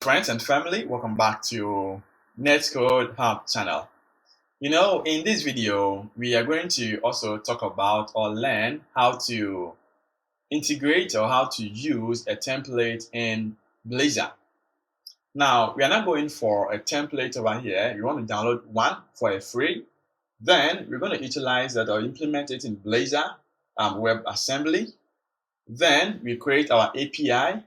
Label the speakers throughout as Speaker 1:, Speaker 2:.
Speaker 1: Friends and family, welcome back to Netcode-Hub channel. In this video, we are going to also talk about or learn how to integrate or how to use a template in Blazor. Now, we are not going for a template over here. You want to download one for a free. Then we're going to utilize that or implement it in Blazor Web Assembly. Then we create our API,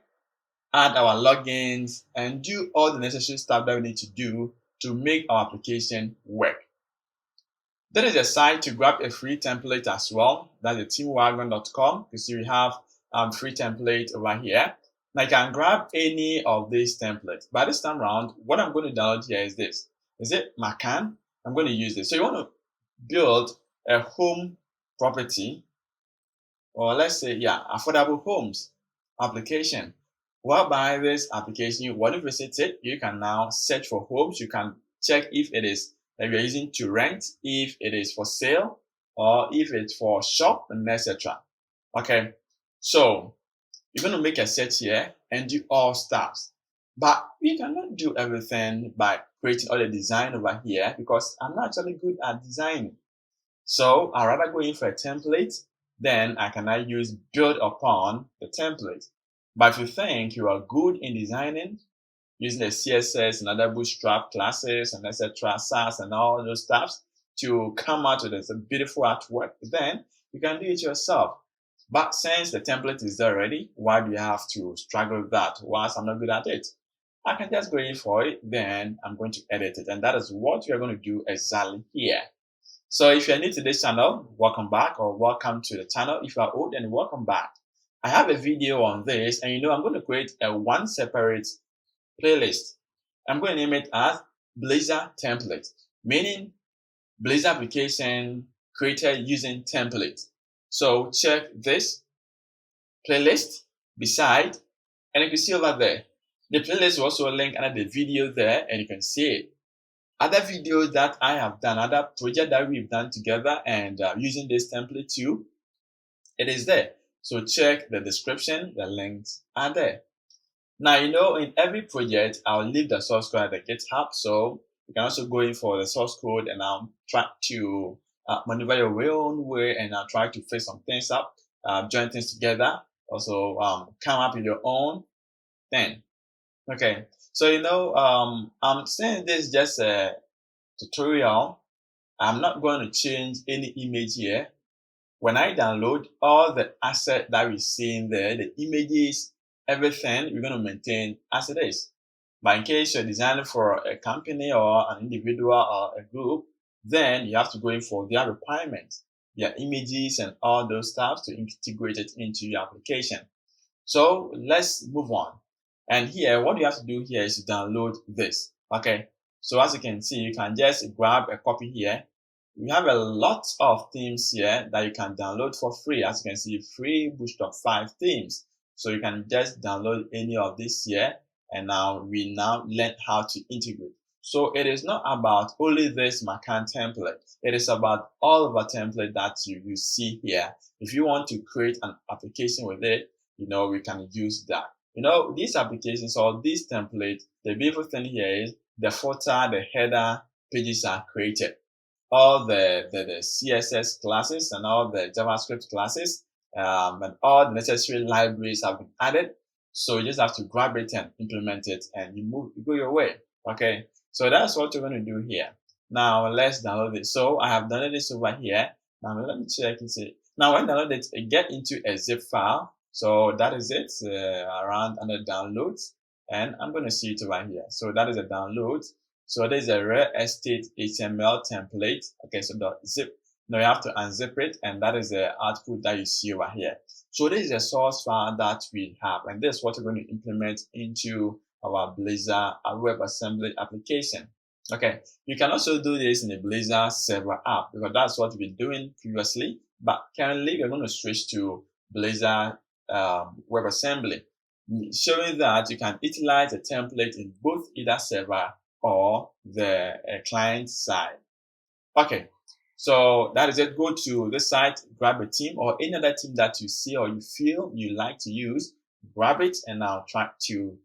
Speaker 1: add our logins, and do all the necessary stuff that we need to do to make our application work. There is a site to grab a free template as well. That's the teamwagon.com. You see we have free template over here. Now you can grab any of these templates. But this time around, what I'm going to download here is this. Is it Macan? I'm going to use this. So you want to build a home property, or let's say, affordable homes application. Whereby this application, when you visit it, you can now search for homes. You can check if it is that you're using to rent, if it is for sale, or if it's for shop, and etc. Okay, so you're going to make a search here and do all stuff. But you cannot do everything by creating all the design over here because I'm not actually good at designing. So I'd rather go in for a template. Then I can now use build upon the template. But if you think you are good in designing, using the CSS and other Bootstrap classes and etc., SAS and all those stuff to come out with a beautiful artwork, then you can do it yourself. But since the template is there already, why do you have to struggle with that whilst I'm not good at it? I can just go in for it, then I'm going to edit it. And that is what we are going to do exactly here. So if you're new to this channel, welcome back or welcome to the channel. If you are old, then welcome back. I have a video on this, and I'm going to create one separate playlist. I'm going to name it as Blazor template, meaning Blazor application created using template. So check this playlist beside, and you can see over there. The playlist will also link under the video there, and you can see it. Other videos that I have done, other projects that we've done together and using this template too, it is there. So check the description, the links are there. Now, in every project, I'll leave the source code at the GitHub. So you can also go in for the source code and I'll try to maneuver your own way and I'll try to fix some things up, join things together, also come up with your own thing. Okay, so I'm saying this just a tutorial. I'm not going to change any image here. When I download all the assets that we see in there, the images, everything, we're going to maintain as it is. But in case you're designing for a company or an individual or a group, then you have to go in for their requirements, their images and all those stuff to integrate it into your application. So let's move on. And here, what you have to do here is to download this. Okay. So as you can see, you can just grab a copy here. We have a lot of themes here that you can download for free. As you can see, free Bootstrap 5 themes. So you can just download any of this here. And now we learn how to integrate. So it is not about only this Macan template. It is about all of the template that you see here. If you want to create an application with it, we can use that. These applications or these templates, the beautiful thing here is the footer, the header pages are created. All the CSS classes and all the JavaScript classes and all the necessary libraries have been added. So you just have to grab it and implement it and you go your way. Okay, so that's what we're going to do here. Now let's download it. So I have downloaded this over here. Now let me check and see. Now when I download it, get into a zip file. So that is it, around under downloads. And I'm going to see it over here. So that is a download. So there's a Blazor Estate HTML template. Okay, so .zip. Now you have to unzip it, and that is the output that you see over here. So this is a source file that we have, and this is what we're going to implement into our Blazor Web Assembly application. Okay, you can also do this in the Blazor server app because that's what we've been doing previously. But currently, we're going to switch to Blazor Web Assembly, showing that you can utilize a template in both either server or the client side. Okay, so that is it. Go to this site, grab a theme or any other theme that you see or you feel you like to use, grab it, and now try to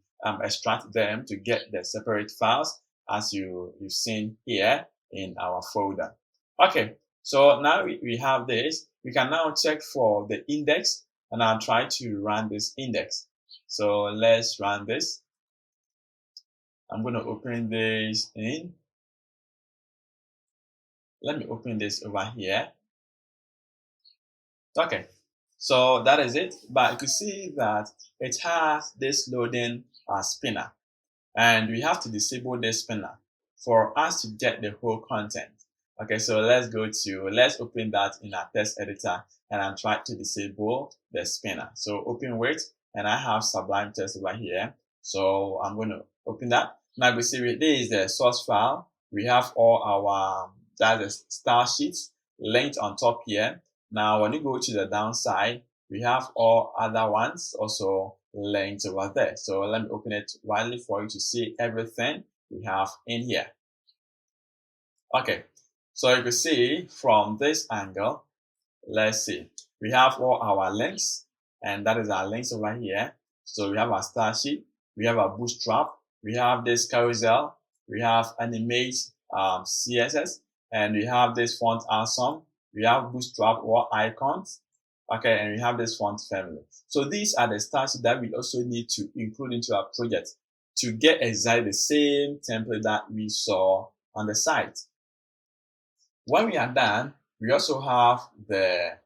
Speaker 1: extract them to get the separate files as you've seen here in our folder. Okay, so now we have this. We can now check for the index, and I'll try to run this index. So let's run this. I'm going to open this in. Let me open this over here. Okay, so that is it. But you can see that it has this loading spinner, and we have to disable this spinner for us to get the whole content. Okay, so let's open that in our text editor, and I'm trying to disable the spinner. So open with, and I have Sublime Text over here. So I'm going to open that. Now we see this is the source file. We have all our that's the style sheets linked on top here. Now when you go to the downside, we have all other ones also linked over there. So let me open it widely for you to see everything we have in here. Okay, so you can see from this angle, let's see, we have all our links, and that is our links over here. So we have our style sheet, we have our Bootstrap, we have this carousel, we have animate CSS, and we have this font awesome, we have Bootstrap or icons, okay, and we have this font family. So these are the style sheets that we also need to include into our project to get exactly the same template that we saw on the site. When we are done, we also have the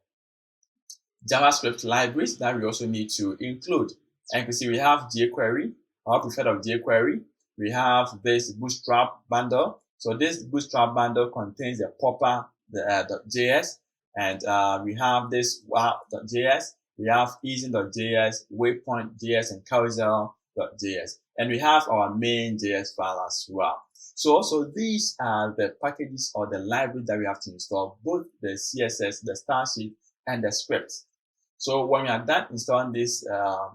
Speaker 1: JavaScript libraries that we also need to include. And you can see we have jQuery. I hope you've heard of jQuery. We have this Bootstrap bundle. So this Bootstrap bundle contains the proper .js, and we have this wow.js. We have easing.js, waypoint.js, and carousel.js. And we have our main JS file as well. So also these are the packages or the libraries that we have to install, both the CSS, the style sheet, and the scripts. So when we are done installing these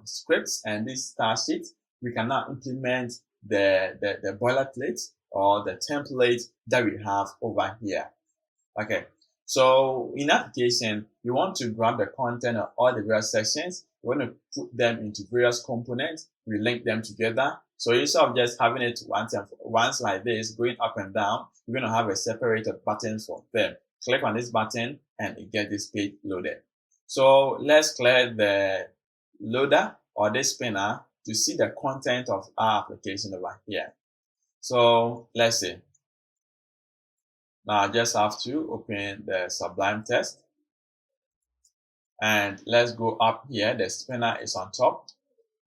Speaker 1: scripts and this style sheet, we can now implement the boilerplate or the template that we have over here. Okay, so in application, we want to grab the content of all the various sections. We want to put them into various components. We link them together. So instead of just having it once like this, going up and down, we're going to have a separated button for them. Click on this button and it gets this page loaded. So let's clear the loader or the spinner to see the content of our application over here. So let's see. Now I just have to open the Sublime Text. And let's go up here. The spinner is on top.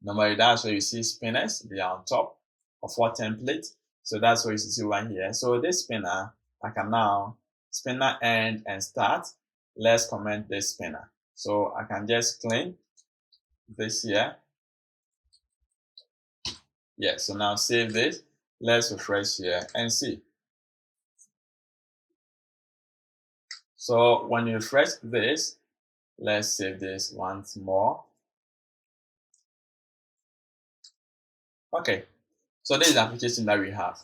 Speaker 1: Normally that's where you see spinners. They are on top of our template. So that's what you see right here. So this spinner, I can now spinner end and start. Let's comment this spinner. So I can just clean this here. Yeah, so now save this. Let's refresh here and see. So when you refresh this, let's save this once more. Okay, so this is the application that we have.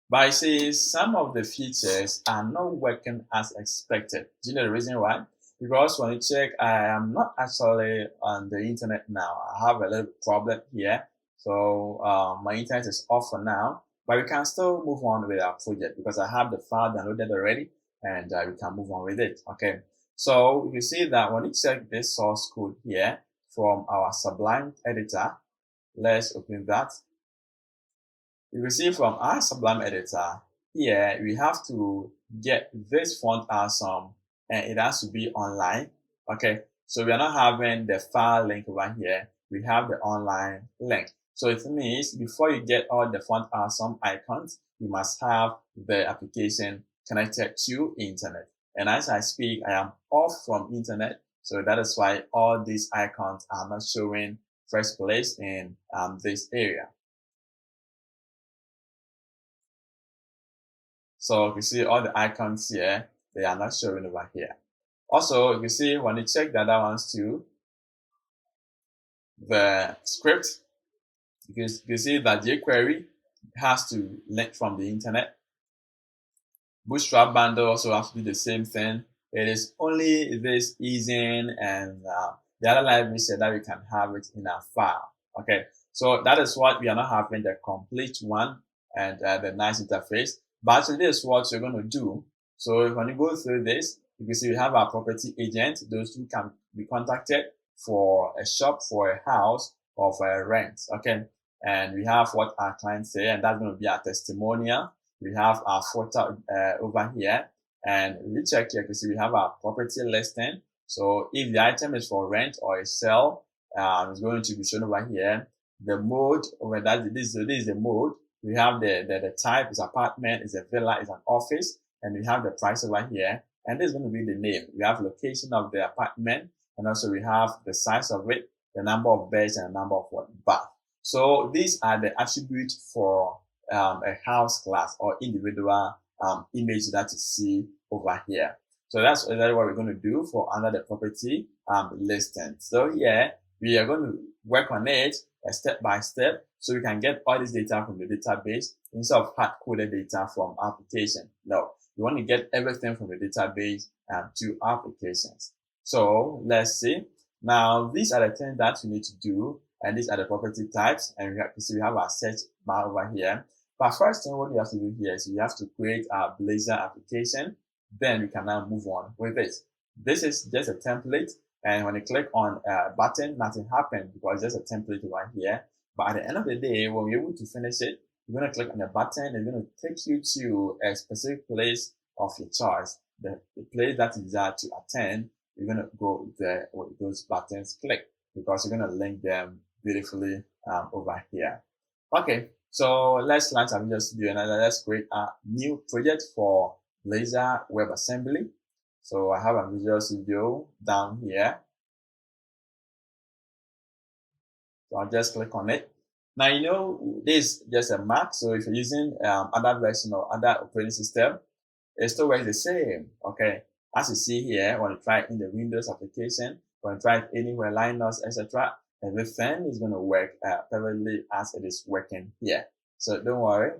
Speaker 1: But I see some of the features are not working as expected. Do you know the reason why? Because when you check, I am not actually on the internet now. I have a little problem here. So my internet is off for now, but we can still move on with our project because I have the file downloaded already, and we can move on with it. Okay, so you see that when you check this source code here from our Sublime editor, let's open that. You can see from our Sublime editor here, we have to get this font awesome, and it has to be online. Okay, so we are not having the file link over here. We have the online link. So it means before you get all the font awesome icons, you must have the application connected to internet. And as I speak, I am off from internet. So that is why all these icons are not showing first place in this area. So you can see all the icons here, they are not showing over here. Also, you can see when you check the other ones too, the script, you can see that jQuery has to link from the internet. Bootstrap bundle also has to do the same thing. It is only this easing and the other libraries that we can have it in our file. Okay, So that is what we are not having the complete one and the nice interface. But actually, this is what you're going to do. So when you go through this, you can see we have our property agent, those who can be contacted for a shop, for a house, or for a rent. Okay. And we have what our clients say, and that's going to be our testimonial. We have our photo over here. And we check here, you can see we have our property listing. So if the item is for rent or a sale, it's going to be shown over here. The mode, over that this is the mode. We have the type is apartment, is a villa, is an office, and we have the price over here. And this is going to be the name. We have location of the apartment, and also we have the size of it, the number of beds, and the number of bath. So these are the attributes for a house class or individual image that you see over here. So that's exactly what we're going to do for under the property listing. So here we are going to work on it step by step, so we can get all this data from the database instead of hard-coded data from application. No, we want to get everything from the database to applications. So let's see. Now these are the things that we need to do, and these are the property types. And we have our search bar over here. But first thing, what we have to do here is we have to create our Blazor application. Then we can now move on with it. This is just a template. And when you click on a button, nothing happens because it's just a template right here. But at the end of the day, when you're able to finish it, you're going to click on the button. It's going to take you to a specific place of your choice. The place that you desire to attend, you're going to go there with those buttons click, because you're going to link them beautifully over here. Okay, so let's launch our Visual Studio and let's create a new project for Blazor Web Assembly. So I have a Visual Studio down here. So I'll just click on it. Now, you know, this is just a Mac. So if you're using other version or other operating system, it still works the same. Okay. As you see here, when you try it in the Windows application, when you try it anywhere, Linux, etc., everything is going to work perfectly as it is working here. So don't worry.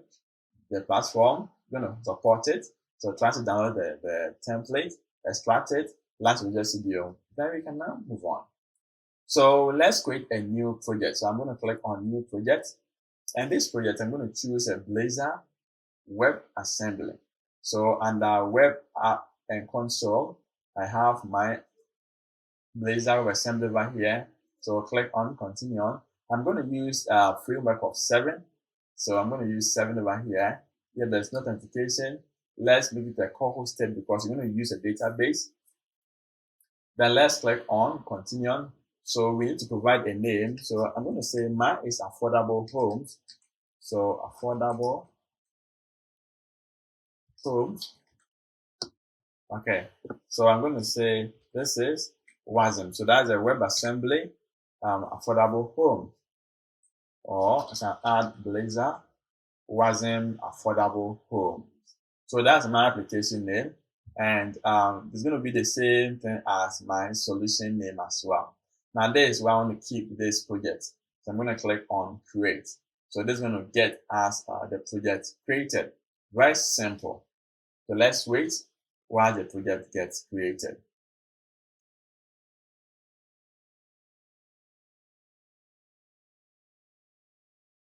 Speaker 1: The platform is going to support it. So try to download the template, extract it, launch Visual Studio. Then we can now move on. So let's create a new project. So I'm going to click on New Project. And this project, I'm going to choose a Blazor Web Assembly. So under Web App and Console, I have my Blazor Web Assembly over here. So click on Continue on. I'm going to use a framework of 7. So I'm going to use 7 over here. Here there's no authentication. Let's make it a co-hosted because you're going to use a database. Then let's click on Continue on. So we need to provide a name. So I'm going to say mine is Affordable Homes. So Affordable Homes. Okay. So I'm going to say this is Wasm. So that's a WebAssembly Affordable Home. Or I can add Blazor Wasm Affordable Home. So that's my application name. And it's going to be the same thing as my solution name as well. Now this is where I want to keep this project. So I'm going to click on Create. So this is going to get us the project created. Very simple. So let's wait while the project gets created.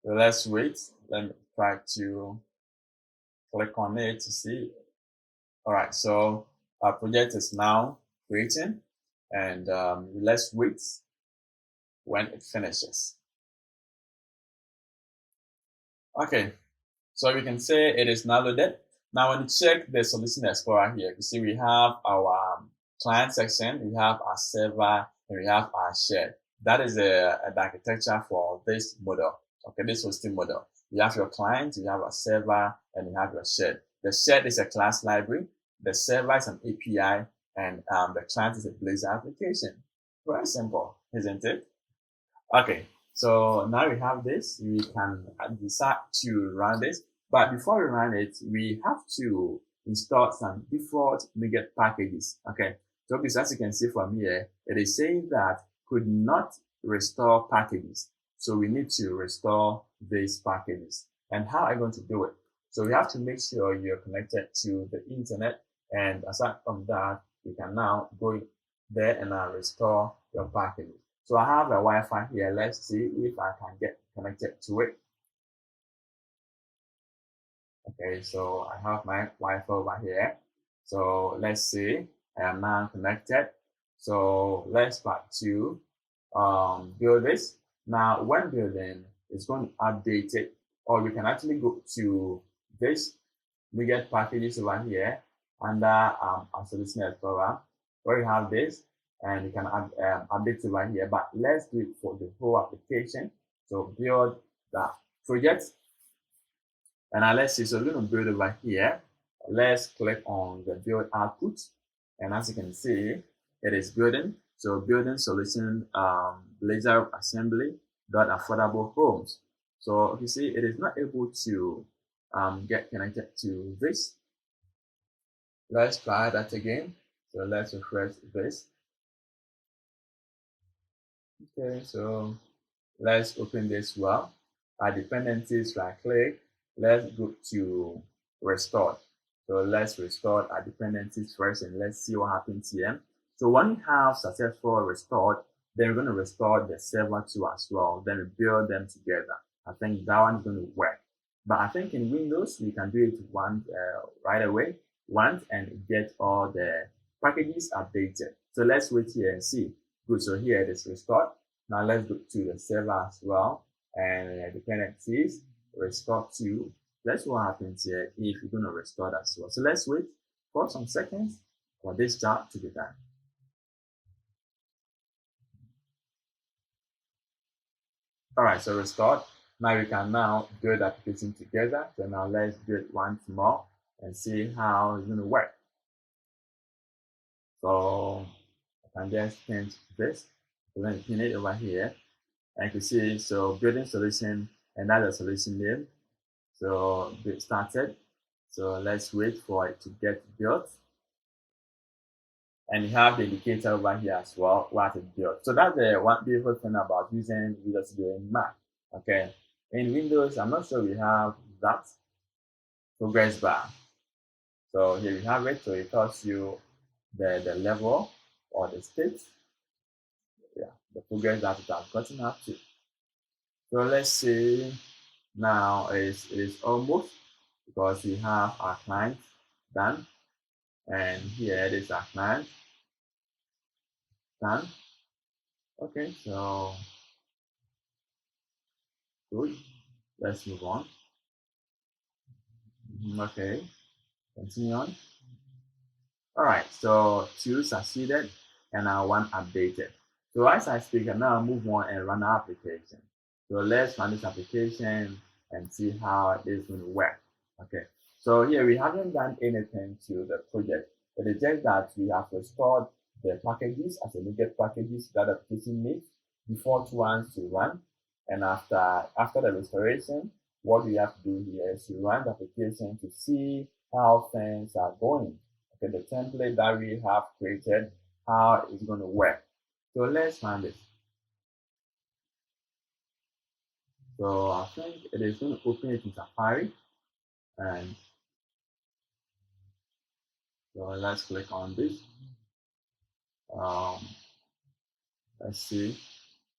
Speaker 1: So let's wait. Let me try to click on it to see. All right. So our project is now creating. And let's wait when it finishes. Okay, so we can say it is now loaded. Now when you check the Solution Explorer here, you see we have our client section, we have our server, and we have our shared. That is the architecture for this model, okay, this hosting model. You have your client, you have a server, and you have your shared. The shared is a class library, the server is an API, and the client is a Blazor application. Very simple, isn't it? Okay, so now we have this. We can decide to run this. But before we run it, we have to install some default NuGet packages. Okay, so as you can see from here, it is saying that could not restore packages. So we need to restore these packages. And how are you going to do it? So we have to make sure you're connected to the internet. And aside from that, you can now go there and restore your packages. So I have a Wi-Fi here. Let's see if I can get connected to it. Okay, so I have my Wi-Fi over here. So let's see, I am now connected. So let's start to build this. Now, when building, it's going to update it, or we can actually go to this NuGet packages over here under our Solution Explorer, where you have this, and you can add updates over here. But let's do it for the whole application. So build that project. And now let's see, so we're going to build over here. Let's click on the build output. And as you can see, it is building. So building solution Blazor assembly affordable homes. So you see, it is not able to get connected to this. Let's try that again. So let's refresh this. Okay, so let's open this well. Our dependencies, right click. Let's go to restore. So let's restore our dependencies first, and let's see what happens here. So when we have successful restored, then we're going to restore the server too as well. Then we build them together. I think that one is going to work. But I think in Windows, we can do it once right away, and get all the packages updated. So let's wait here and see. Good, so here it is restored. Now let's go to the server as well, and dependencies, restore to. Let's see what happens here if you're going to restore that as well. So let's wait for some seconds for this job to be done. All right, so restored. Now we can now build the application together. So now let's do it once more and see how it's going to work. So I can just change this. So then pin it over here. And you can see, so building solution, and that's the solution name. So it started. So let's wait for it to get built. And you have the indicator over here as well, what it built. So that's the one beautiful thing about using Visual Studio in Mac. Okay. In Windows, I'm not sure we have that progress bar. So here we have it. So it tells you the level or the state, the progress that it has gotten up to. So let's see, now it is almost, because we have our client done, and here it is our client done. Okay, so good. Let's move on. Okay, continue on. All right, so 2 succeeded and now 1 updated. So as I speak, I now move on and run our application. So let's run this application and see how it is going to work. Okay, so here we haven't done anything to the project. It is just that we have restored the packages as a NuGet packages that the application needs before it wants to run. And after the restoration, what we have to do here is to run the application to see how things are going. Okay, the template that we have created, how it's going to work. So let's run this. So I think it is going to open it in Safari, and so let's click on this. Let's see.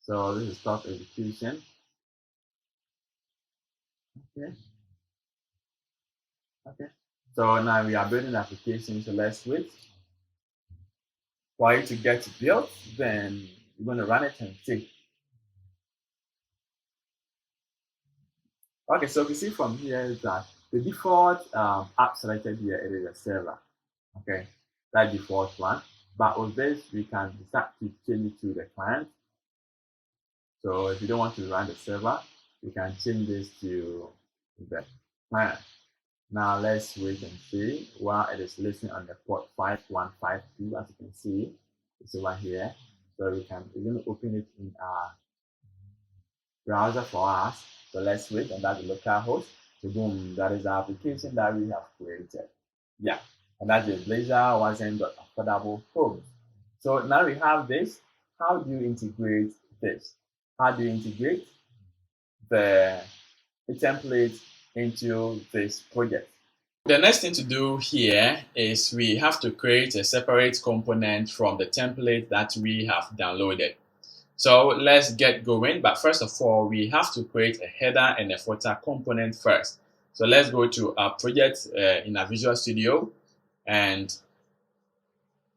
Speaker 1: So this is stop execution. Okay. So now we are building the application. So let's wait for it to get built. Then we're going to run it and see. Okay, so you see from here is that the default app selected here, it is a server. Okay, that default one. But with this, we can decide to change it to the client. So if you don't want to run the server, you can change this to the client. Now let's wait and see while it is listening on the port 5152. As you can see, it's over here. So we're going to open it in our browser for us. So let's wait, and that's the local host. So boom, that is the application that we have created. Yeah, and that's the Blazor Wasm affordable home. So now we have this. How do you integrate this? How do you integrate the template into this project? The next thing to do here is we have to create a separate component from the template that we have downloaded. So let's get going. But first of all, we have to create a header and a footer component first. So let's go to our project in our Visual Studio, and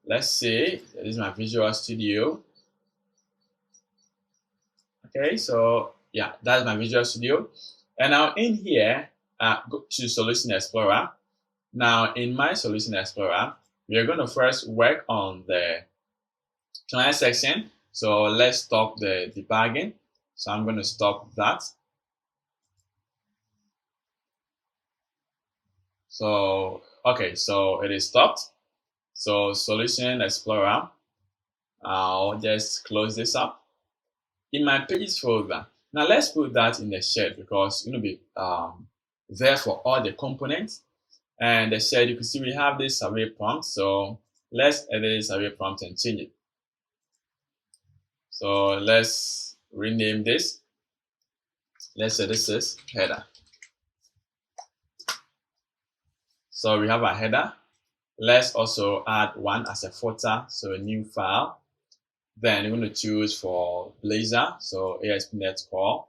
Speaker 1: let's say this is my Visual Studio. Okay, so yeah, that's my Visual Studio. And now in here, go to Solution Explorer. Now in my Solution Explorer, we are going to first work on the client section. So let's stop the debugging. So I'm going to stop that. So, okay, so it is stopped. So Solution Explorer, I'll just close this up. In my pages folder, now let's put that in the shed because it's going to be there for all the components. And the shed, you can see we have this survey prompt. So let's edit this survey prompt and change it. So let's rename this. Let's say this is header. So we have a header. Let's also add one as a footer, so a new file. Then you're going to choose for Blazor, so ASP.NET Core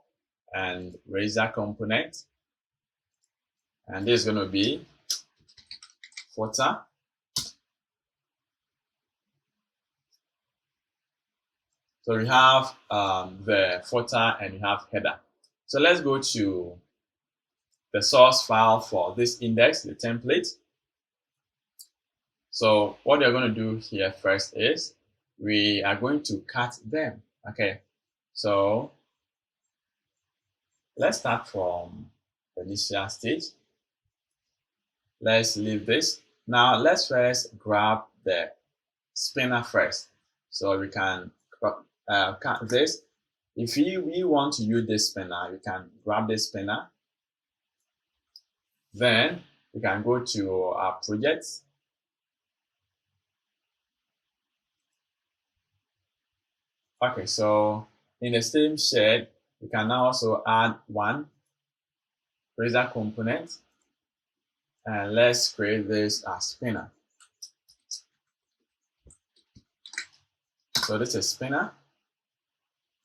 Speaker 1: and Razor component. And this is going to be footer. So we have the footer and we have header. So let's go to the source file for this index, the template. So what we're going to do here first is we are going to cut them. Okay, so let's start from the initial stage. Let's leave this. Now let's first grab the spinner first. So we can cut this. If we want to use this spinner, we can grab this spinner. Then we can go to our projects. Okay, so in the same shed, we can now also add one Razor component. And let's create this as spinner. So this is spinner.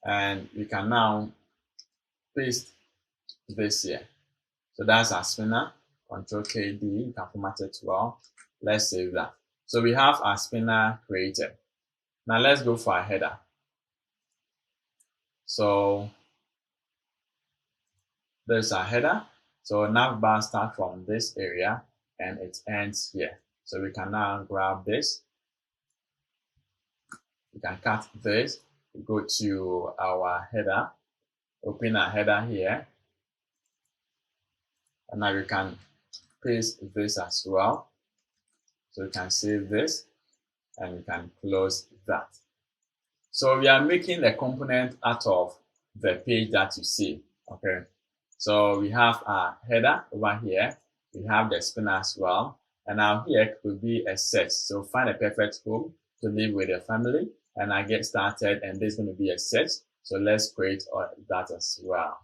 Speaker 1: And we can now paste this here. So that's our spinner. Control KD, you can format it well. Let's save that. So we have our spinner created. Now let's go for a header. So there's our header. So navbar starts from this area and it ends here. So we can now grab this. We can cut this. We go to our header, open our header here. And now we can paste this as well. So we can save this and we can close that. So we are making the component out of the page that you see. Okay. So we have our header over here. We have the spinner as well. And now here could be a search. So find a perfect home to live with your family. And I get started and there's going to be a search. So let's create that as well.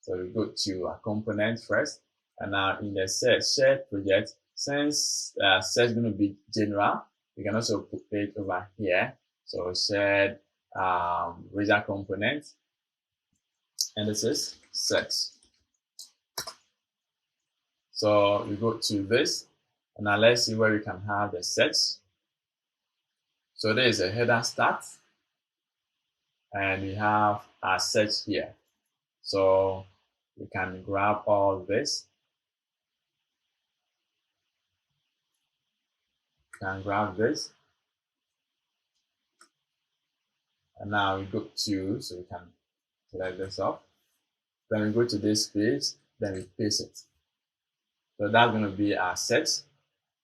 Speaker 1: So we go to a component first. And now in the shared project, since search is going to be general, we can also put it over here. So shared Razor component. And this is search. So we go to this. And now let's see where we can have the search. So there is a header start. And we have our search here. So we can grab all this. Can grab this. And now we go to, so we can select this off. Then we go to this page, then we paste it. So that's going to be our search.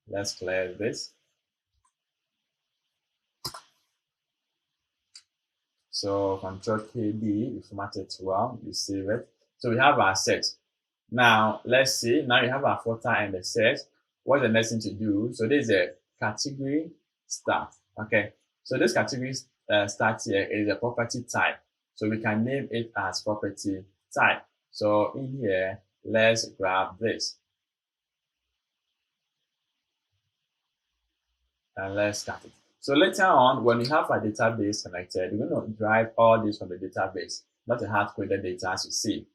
Speaker 1: Let's clear this. So Control KD, we format it well, we save it. So we have our search. Now let's see, now you have our footer and the search. What's the next thing to do? So this is a category start. Okay, so this category start here is a property type. So we can name it as property type. So in here, let's grab this. And let's start it. So later on, when you have a database connected, you're going to drive all this from the database, not a hard-coded data as you see.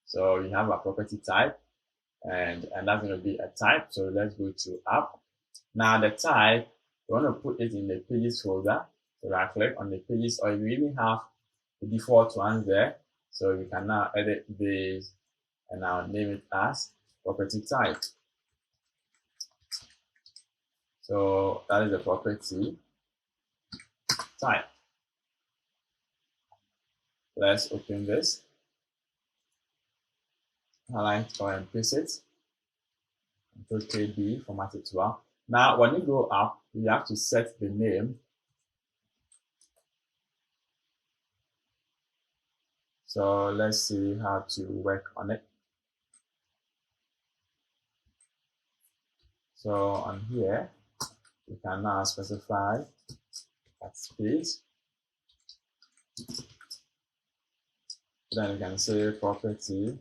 Speaker 1: So you have a property type, and that's going to be a type. So let's go to app. Now the type, you want to put it in the pages folder. So right click on the pages, or you even have the default ones there. So you can now edit this and now name it as property type. So that is the property type. Let's open this. Highlight or and paste it. Control KB, format it well. Now, when you go up, you have to set the name. So let's see how to work on it. So on here, you can now specify that space. Then you can say property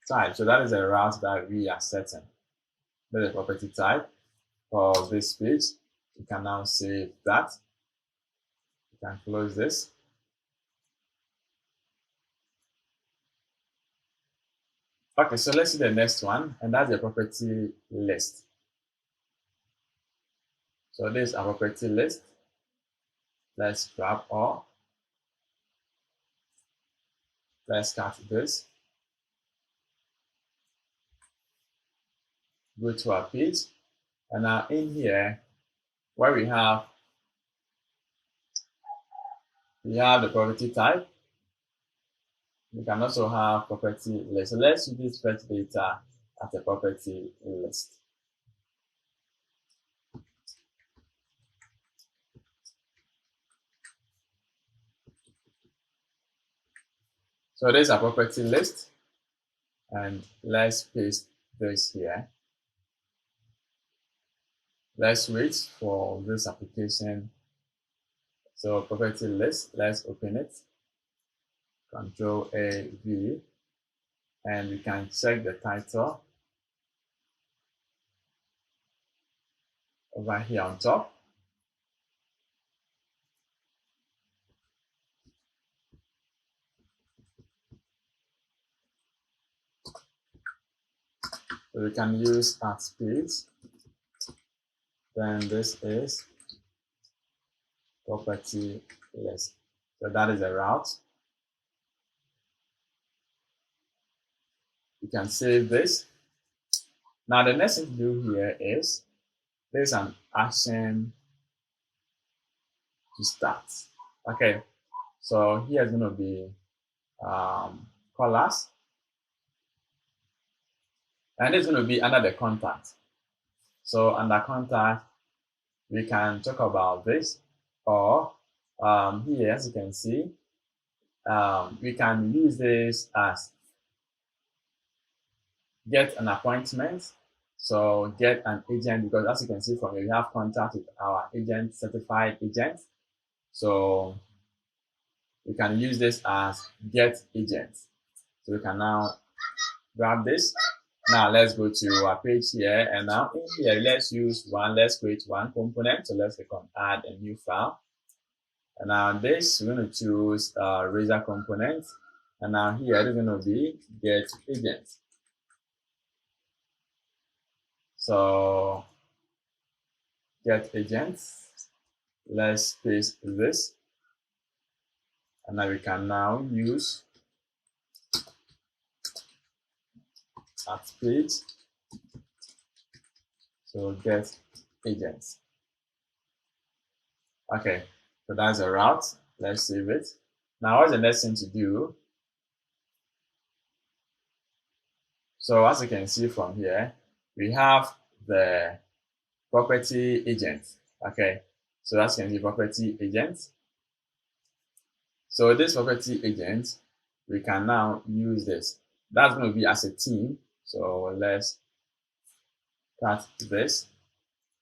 Speaker 1: type. So that is a route that we are setting. There's a property type for this page. You can now save that. You can close this. Okay, so let's see the next one, and that's the property list. So this is a property list. Let's grab all. Let's cut this. Go to our page, and now in here, where we have the property type. We can also have property list. So let's use this fetch data as a property list. So there's a property list, and let's paste this here. Let's wait for this application. So property list, let's open it. Control A, V, and we can check the title over here on top. So we can use at speed. Then this is property list. So that is a route. You can save this. Now the next thing to do here is there's an action to start. Okay, so here is going to be colors, and it's going to be under the contact. So under contact, we can talk about this, or here, as you can see, we can use this as get an appointment. So get an agent, because as you can see from here, we have contact with our agent, certified agent. So we can use this as get agent. So we can now grab this. Now let's go to our page here, and now in here let's create one component. So let's click on add a new file, and now this we're going to choose razor component, and now here it's going to be get agent. So get agent, let's paste this, and now we can now use at page. So get agents. Okay, so that's a route. Let's save it. Now what's the next thing to do? So as you can see from here, we have the property agent. Okay, so as you can see, property agent. So this property agent, we can now use this. That's going to be as a team. So let's cut this.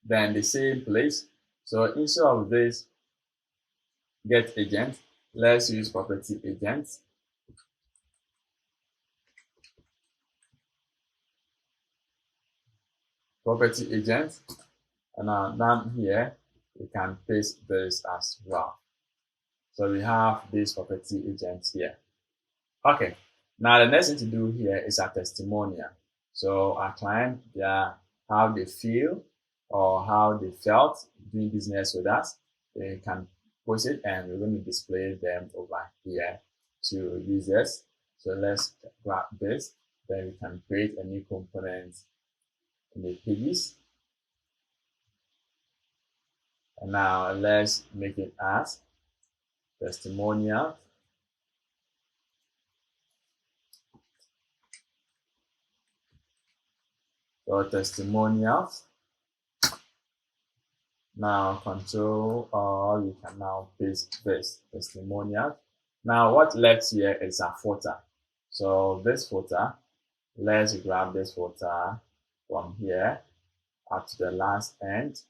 Speaker 1: Then the same place. So instead of this get agent, let's use property agent. Property agent, and now down here we can paste this as well. So we have this property agent here. Okay, now the next thing to do here is a testimonial. So our client, how they feel or how they felt doing business with us, they can post it, and we're going to display them over here to users. So let's grab this. Then we can create a new component in the pages. And now let's make it as testimonial. So testimonials. Now control, or you can now paste this testimonial. Now what left here is a footer. So this footer, let's grab this footer from here up to the last end.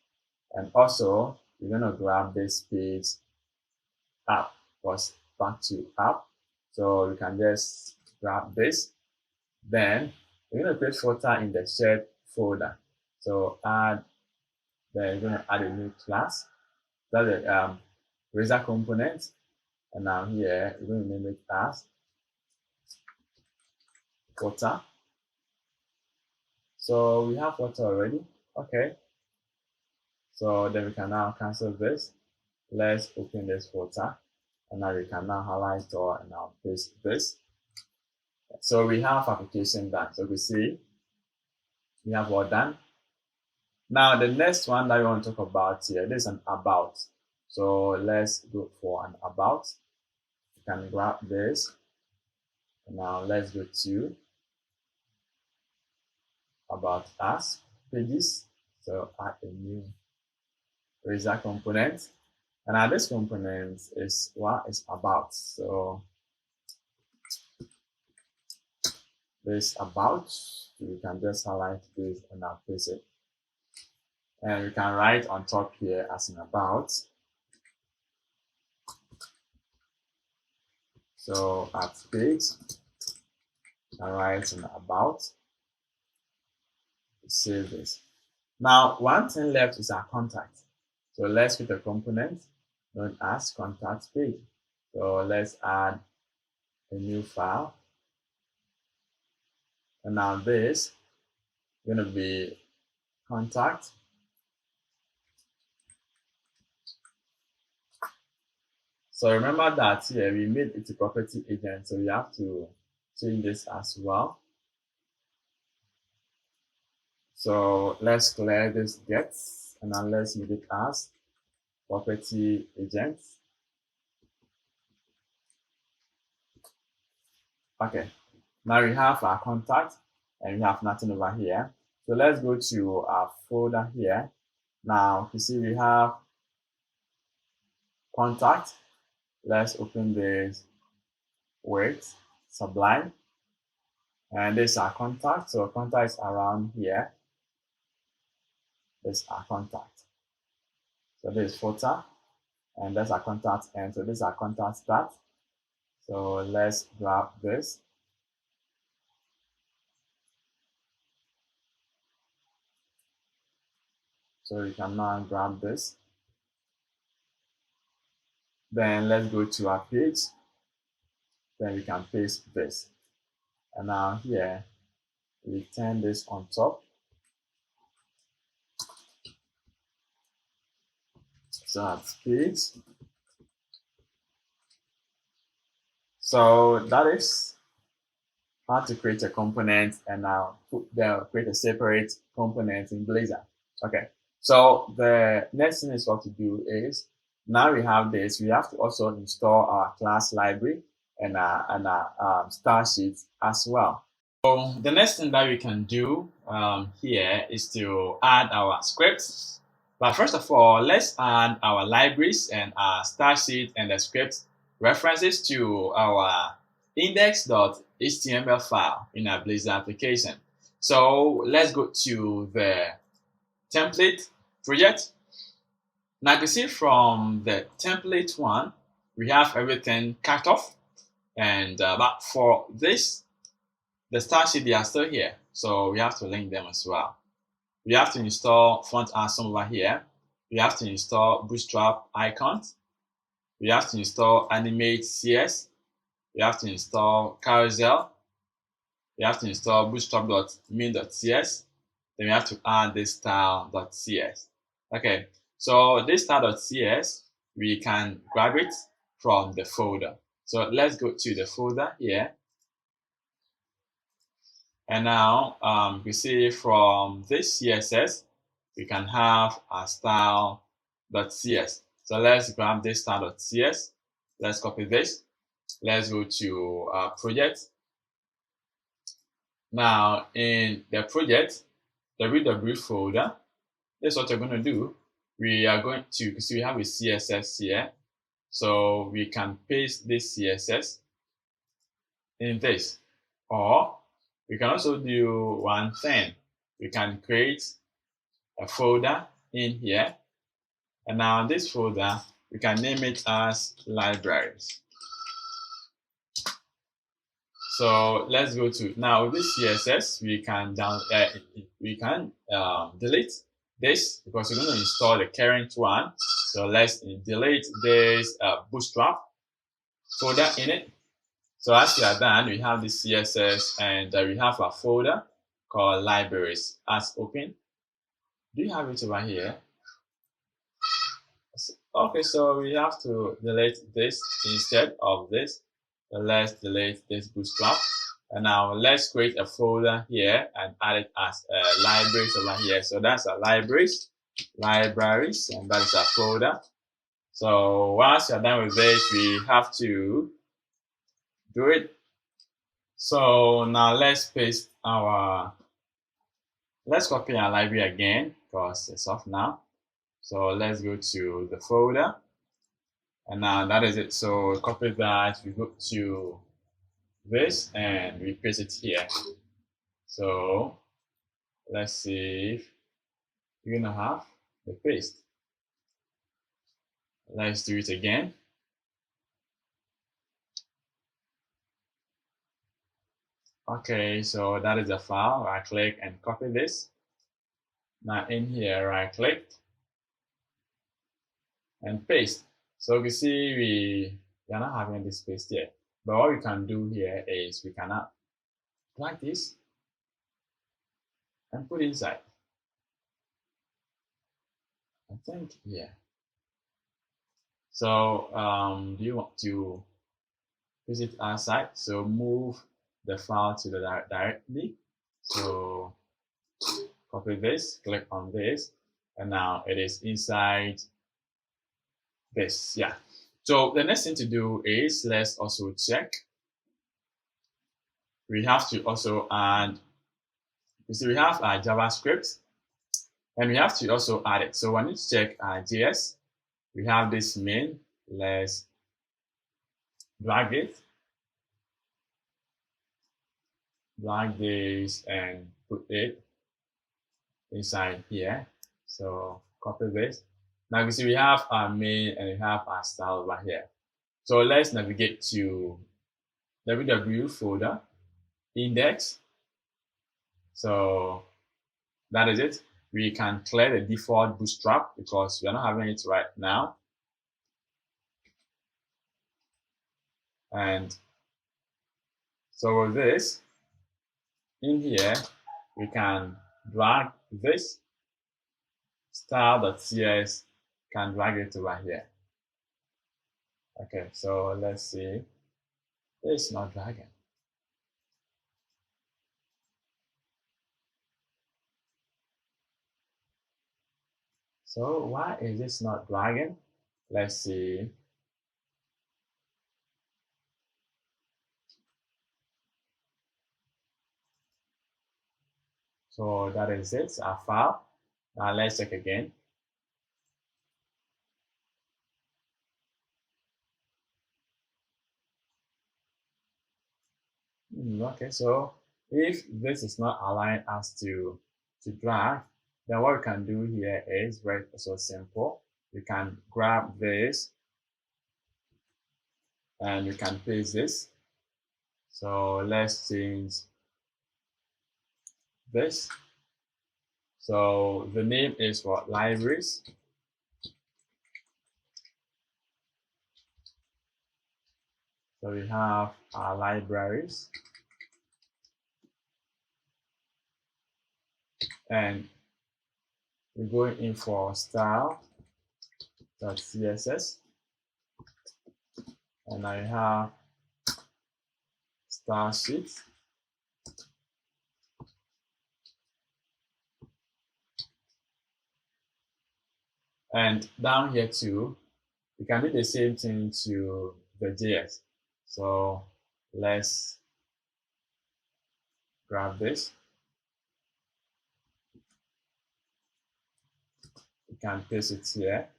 Speaker 1: And also we're going to grab this page up, was back to up. So we can just grab this. Then we're going to create footer in the shared folder. So then we're going to add a new class. That's the razor component. And now here we're going to name it as footer. So we have footer already. Okay. So then we can now cancel this. Let's open this footer. And now we can now highlight or and now paste this. So we have application done. So we see we have all done. Now the next one that we want to talk about here, this is an about. So let's go for an about. You can grab this. And now let's go to about us pages. So add a new razor component. And now this component is what is about. So this about, we can just highlight this and now paste it. And we can write on top here as an about. So at page, and write an about. Save this. Now one thing left is our contact. So let's create a component known as contact page. So let's add a new file. And now this is going to be contact. So remember that here we made it a property agent, so we have to change this as well. So let's clear this get, and now let's make it as property agent. Okay, now we have our contact and we have nothing over here. So let's go to our folder here. Now you see we have contact. Let's open this with Sublime. And this is our contact. So contact is around here. This is our contact. So this is footer. And that's our contact end. So this is our contact start. So let's grab this. So we can now grab this. Then let's go to our page. Then we can paste this. And now here, we turn this on top. So that's page. So that is how to create a component and now create a separate component in Blazor. Okay. So the next thing is what to do is, now we have this, we have to also install our class library and our style sheet as well. So the next thing that we can do here is to add our scripts. But first of all, let's add our libraries and our style sheet and the script references to our index.html file in our Blazor application. So let's go to the template project. Now you can see from the template one, we have everything cut off. And but for this, the style sheet, they are still here. So we have to link them as well. We have to install font awesome over here. we have to install Bootstrap icons, we have to install animate CS, we have to install carousel, we have to install bootstrap.min.cs, then we have to add this style.cs. Okay, so this style.cs, we can grab it from the folder. So let's go to the folder here. And now we see from this CSS, we can have a style.cs. So let's grab this style.cs. Let's copy this. Let's go to project. Now in the project, the www folder, this is what we're going to do. We are going to see we have a CSS here. So we can paste this CSS in this. Or we can also do one thing. We can create a folder in here. And now this folder, we can name it as libraries. So let's go to now with this CSS, we can delete this because we're going to install the current one. So let's delete this Bootstrap folder in it. So as we are done, we have this CSS and we have a folder called libraries as open. Do you have it over here? Okay, so we have to delete this instead of this. So let's delete this Bootstrap. And now let's create a folder here and add it as libraries over here. So that's a libraries, and that is a folder. So once you're done with this, we have to do it. So now let's paste let's copy our library again because it's off now. So let's go to the folder. And now that is it. So copy that, we go to this and we paste it here. So let's see if you're gonna have the paste. Let's do it again. Okay, so that is the file. Right click and copy this. Now in here, right click and paste. So you can see we are not having this paste here. But what we can do here is we can drag this and put it inside. I think here. So do you want to visit outside? So move the file to the directly. So copy this, click on this, and now it is inside this. Yeah. So the next thing to do is let's also check. We have to also add. You see, we have our JavaScript, and we have to also add it. So I need to check our JS. We have this main. Let's drag it, drag this, and put it inside here. So copy this. Now you see we have our main and we have our style over here. So let's navigate to www folder, index. So that is it. We can clear the default Bootstrap because we are not having it right now. And so with this, in here, we can drag this style.cs, can drag it over here. Okay, so let's see. It's not dragging. So why is this not dragging? Let's see. So that is it, our file. Now let's check again. Okay, so if this is not allowing us to drag, then what we can do here is very so simple. We can grab this and we can paste this. So let's change this. So the name is what? Libraries. So we have our libraries, and we're going in for style.css, and I have style sheet, and down here too we can do the same thing to the JS. So let's grab this. We can paste it here.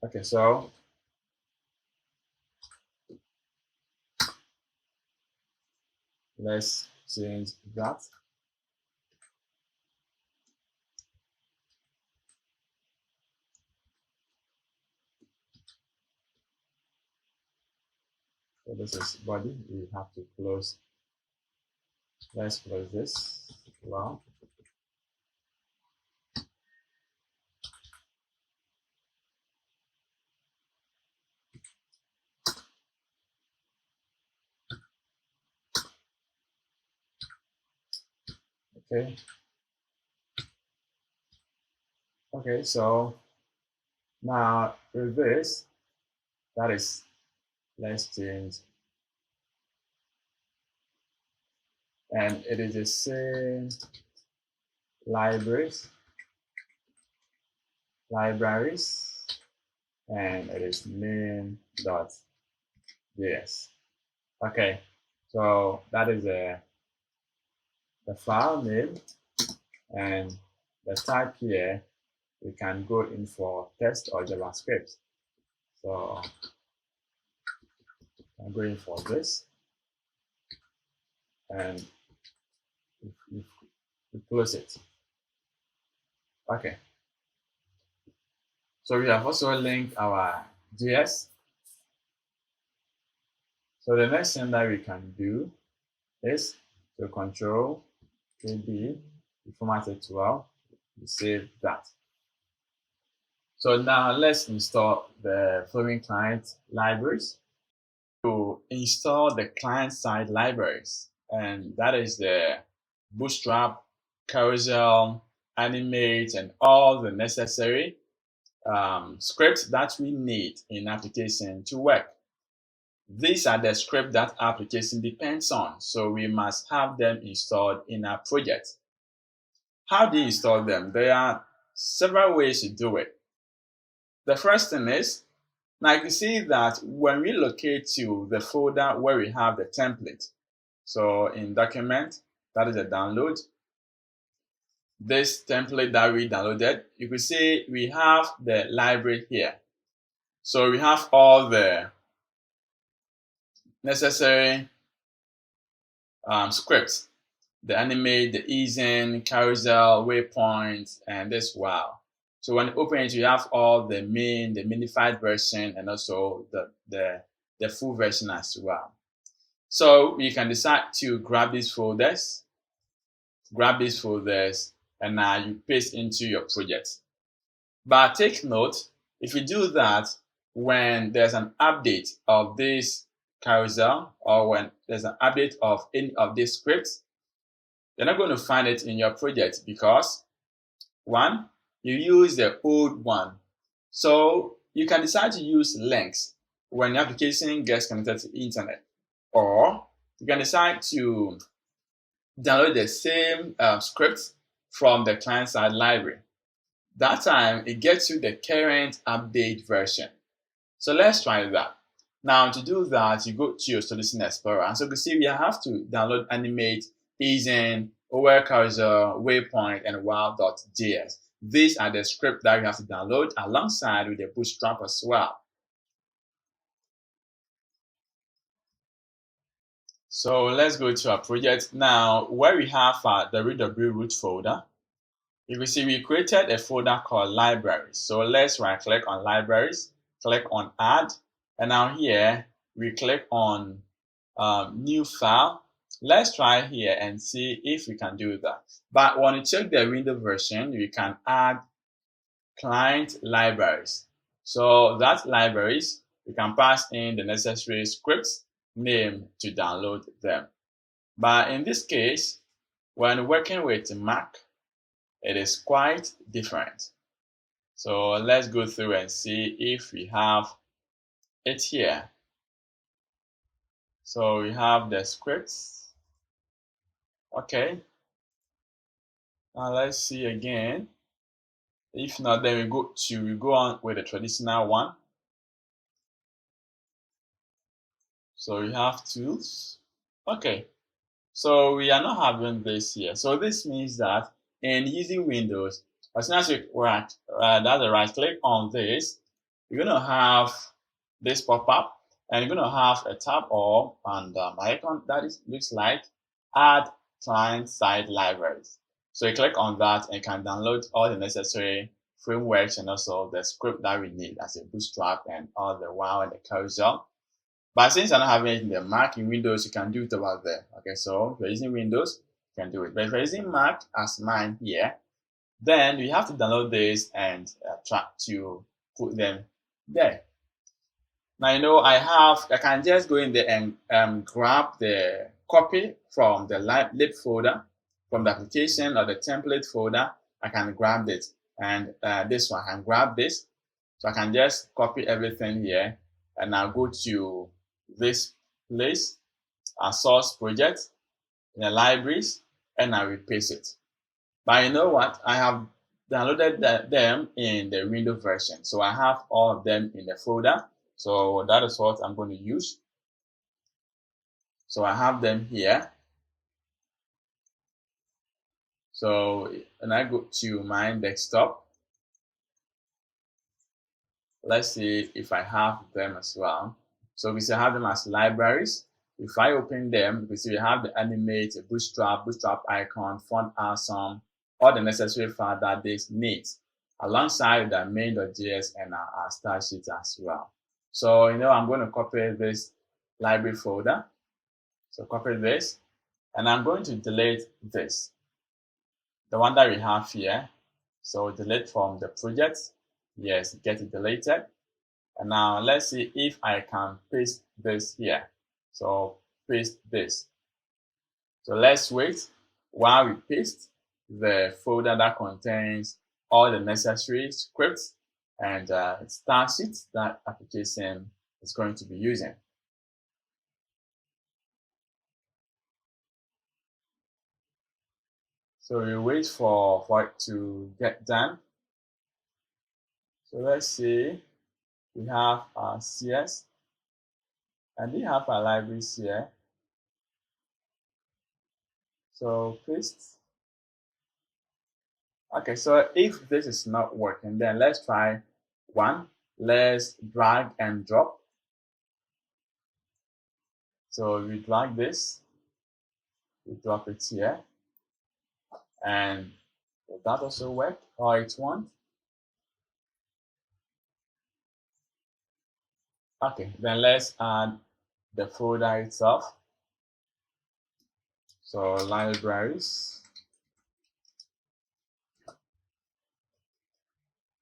Speaker 1: Okay, so let's change that. So this is body. We have to close. Let's close this. Wow. Okay. Okay, so now with this, that is, let's change, and it is the same libraries, and it is main.js. Okay, so that is the file name, and the type here we can go in for text or JavaScript. So I'm going for this, and we close it. Okay. So we have also linked our JS. So the next thing that we can do is to control KB, we format it well, we save that. So now let's install the following client libraries. To install the client-side libraries, and that is the Bootstrap, Carousel, Animate, and all the necessary scripts that we need in application to work. These are the scripts that application depends on, so we must have them installed in our project. How do you install them? There are several ways to do it. The first thing is, now you can see that when we locate to the folder where we have the template, so in document, that is a download, this template that we downloaded, you can see we have the library here. So we have all the necessary scripts, the animate, the easing, carousel, waypoints, and this wow. So when you open it, you have all the minified version, and also the full version as well. So you can decide to grab these folders, and now you paste into your project. But take note, if you do that, when there's an update of this carousel, or when there's an update of any of these scripts, you're not going to find it in your project because, one, you use the old one. So you can decide to use links when the application gets connected to the internet, or you can decide to download the same script from the client-side library. That time, it gets you the current update version. So let's try that. Now, to do that, you go to your Solution Explorer. And so you can see we have to download Animate, Easing, OL Carousel, Waypoint, and wow.js. These are the scripts that you have to download alongside with the Bootstrap as well. So let's go to our project. Now, where we have the ww root folder, you can see we created a folder called Libraries. So let's right-click on Libraries, click on Add, and now here we click on new file. Let's try here and see if we can do that. But when you check the window version, you can add client libraries. So that libraries, you can pass in the necessary scripts name to download them. But in this case, when working with Mac, it is quite different. So let's go through and see if we have it here. So we have the scripts. Okay. Now let's see again. If not, then we go on with the traditional one. So we have tools. Okay. So we are not having this here. So this means that in using Windows, as soon as you that's a right click on this, you're going to have this pop up, and you're going to have a tab or an icon that looks like add client side libraries. So you click on that and you can download all the necessary frameworks and also the script that we need, as a Bootstrap and all the wow and the carousel. But since I'm not having it in the Mac, in Windows, you can do it over there. Okay, so if you're using Windows, you can do it. But if you're using Mac, as mine here, then you have to download this and try to put them there. Now, you know, I can just go in there and grab the copy from the lib folder, from the application or the template folder. I can grab it. And this one, I can grab this. So I can just copy everything here, and I'll go to this place, a source project, in the libraries, and I will paste it. But you know what? I have downloaded them in the window version. So I have all of them in the folder. So that is what I'm going to use. So I have them here. So when I go to my desktop, let's see if I have them as well. So we still have them as libraries. If I open them, we see we have the animate, Bootstrap icon, font awesome, all the necessary files that this needs, alongside the main.js and our style sheet as well. So, you know, I'm going to copy this library folder. So copy this, and I'm going to delete this, the one that we have here. So delete from the project. Yes, get it deleted. And now let's see if I can paste this here. So paste this. So let's wait while we paste the folder that contains all the necessary scripts and style sheets that application is going to be using. So we wait for it to get done. So let's see. We have our CS, and we have our libraries here. So paste. Okay, so if this is not working, then let's try one. Let's drag and drop. So we drag this, we drop it here, and will that also work? Or it won't? Okay, then let's add the folder itself. So libraries.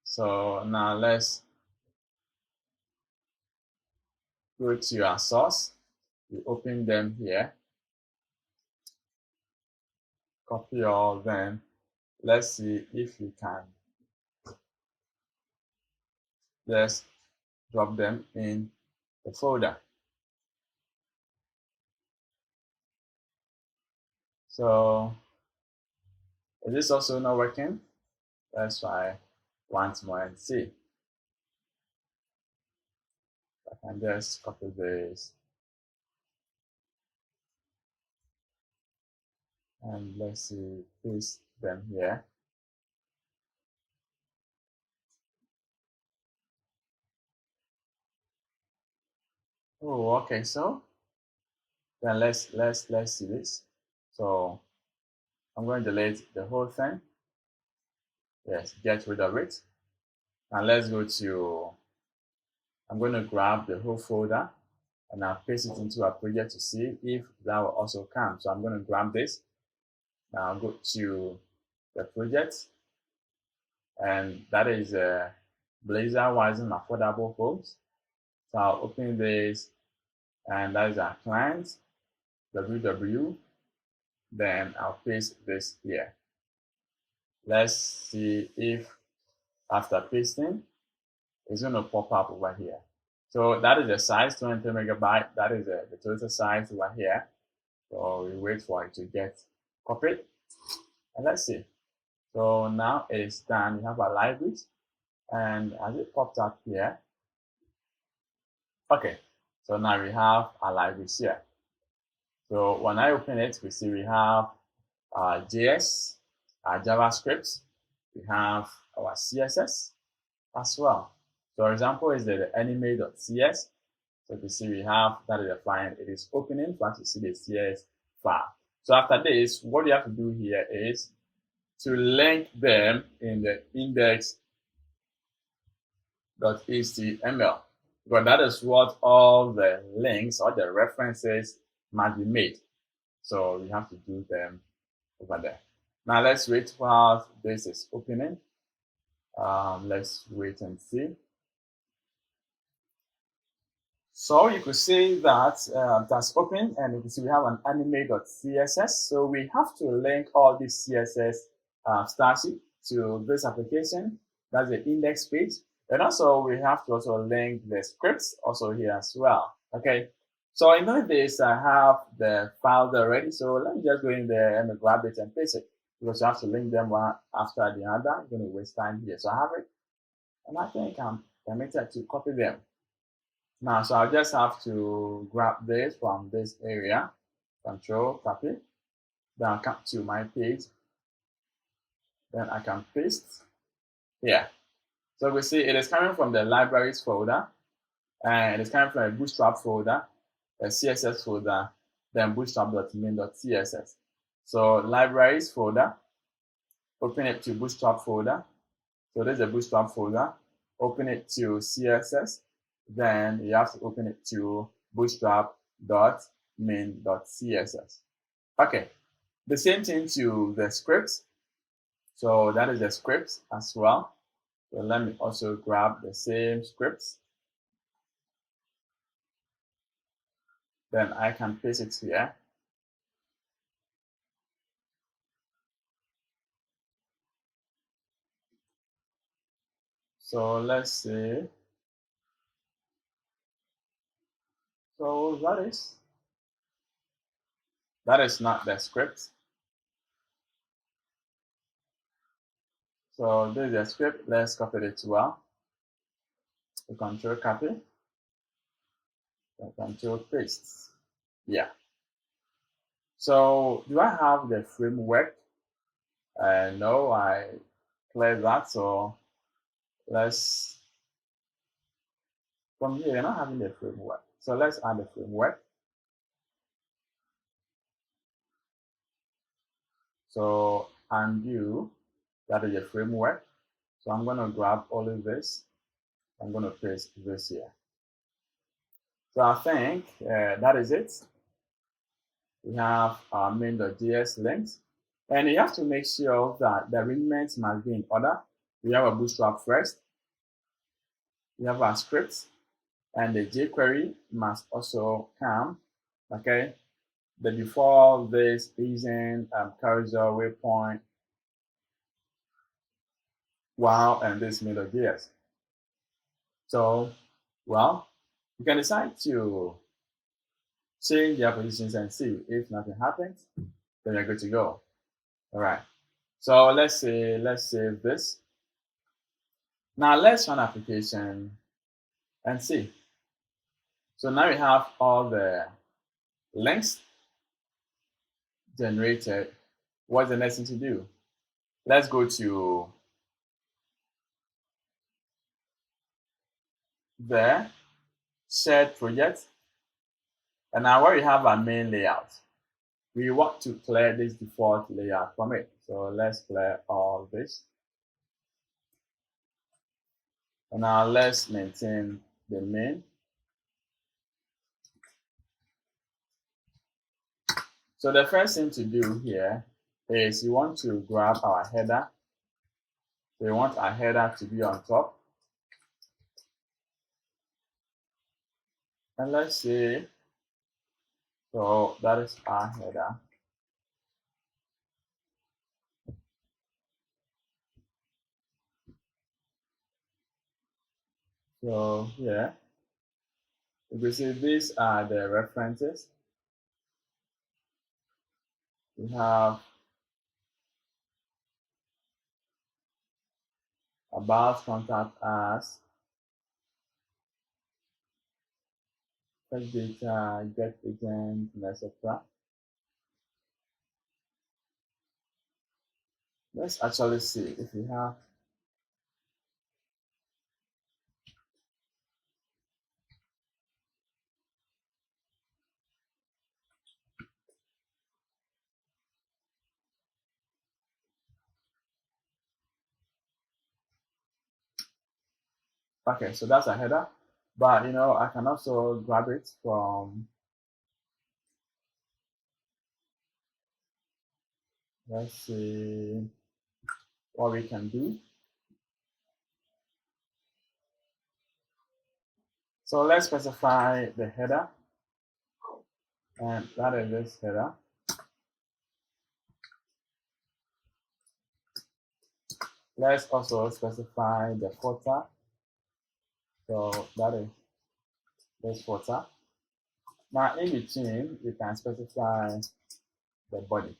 Speaker 1: So now let's go to our source. We open them here. Copy all of them. Let's see if we can just drop them in the folder. So is this also not working? Let's try once more and see. I can just copy this and let's see, paste them here. Oh, okay. So then let's see this. So I'm going to delete the whole thing. Yes, get rid of it. And let's go to, I'm going to grab the whole folder and I'll paste it into a project to see if that will also come. So I'm going to grab this. Now I'll go to the project, and that is Blazor Wasm Affordable Homes. So I'll open this, and that is our client, www. Then I'll paste this here. Let's see if after pasting, it's going to pop up over here. So that is the size, 23 megabyte. That is the total size over here. So we wait for it to get copied. And let's see. So now it is done. We have our libraries. And as it popped up here, okay. So now we have our libraries here. So when I open it, we see we have our JS, our JavaScript, we have our CSS as well. So our example is the anime.cs. So you see we have that is a file. It is opening for us to see the CS file. So after this, what you have to do here is to link them in the index.html, because that is what all the links or the references must be made. So we have to do them over there. Now let's wait while this is opening. Let's wait and see. So you could see that that's open, and you can see we have an anime.css. So we have to link all these CSS static to this application. That's the index page. And also we have to also link the scripts also here as well. Okay. So in this, I have the file there already. So let me just go in there and grab it and paste it, because you have to link them one after the other. I'm going to waste time here. So I have it, and I think I'm permitted to copy them. Now, so I'll just have to grab this from this area, Control, copy. Then I'll come to my page. Then I can paste here. So we see it is coming from the libraries folder, and it is coming from a Bootstrap folder, a CSS folder, then bootstrap.main.css. So libraries folder, open it to Bootstrap folder. So there's a Bootstrap folder. Open it to CSS. Then you have to open it to bootstrap.main.css. Okay, the same thing to the scripts. So that is the scripts as well. So let me also grab the same scripts. Then I can paste it here. So let's see. So that is not the script. So this is the script. Let's copy it as well. So Control copy, and Control paste. Yeah. So do I have the framework? No, I cleared that. So let's, from here, you're not having the framework. So let's add the framework. So undo, that is the framework. So I'm going to grab all of this. I'm going to paste this here. So I think that is it. We have our main.js links. And you have to make sure that the arrangements must be in order. We have a Bootstrap first. We have our scripts. And the jQuery must also come. Okay. The default, this isn't cursor, waypoint, wow, and this main.js. So, well, you can decide to change their positions and see if nothing happens, then you're good to go. All right. So let's save this. Now let's run application and see. So now we have all the links generated. What's the next thing to do? Let's go to the shared project. And now where we have our main layout, we want to clear this default layout from it. So let's clear all this. And now let's maintain the main. So the first thing to do here is you want to grab our header. So we want our header to be on top. And let's say, so that is our header. So here, you can see these are the references. We have about, contact us, fetch data, get agent, etc. Let's actually see if we have. Okay, so that's a header, but I can also grab it from, let's see what we can do. So let's specify the header, and that is this header. Let's also specify the footer. So that is this footer. Now in between, you can specify the body.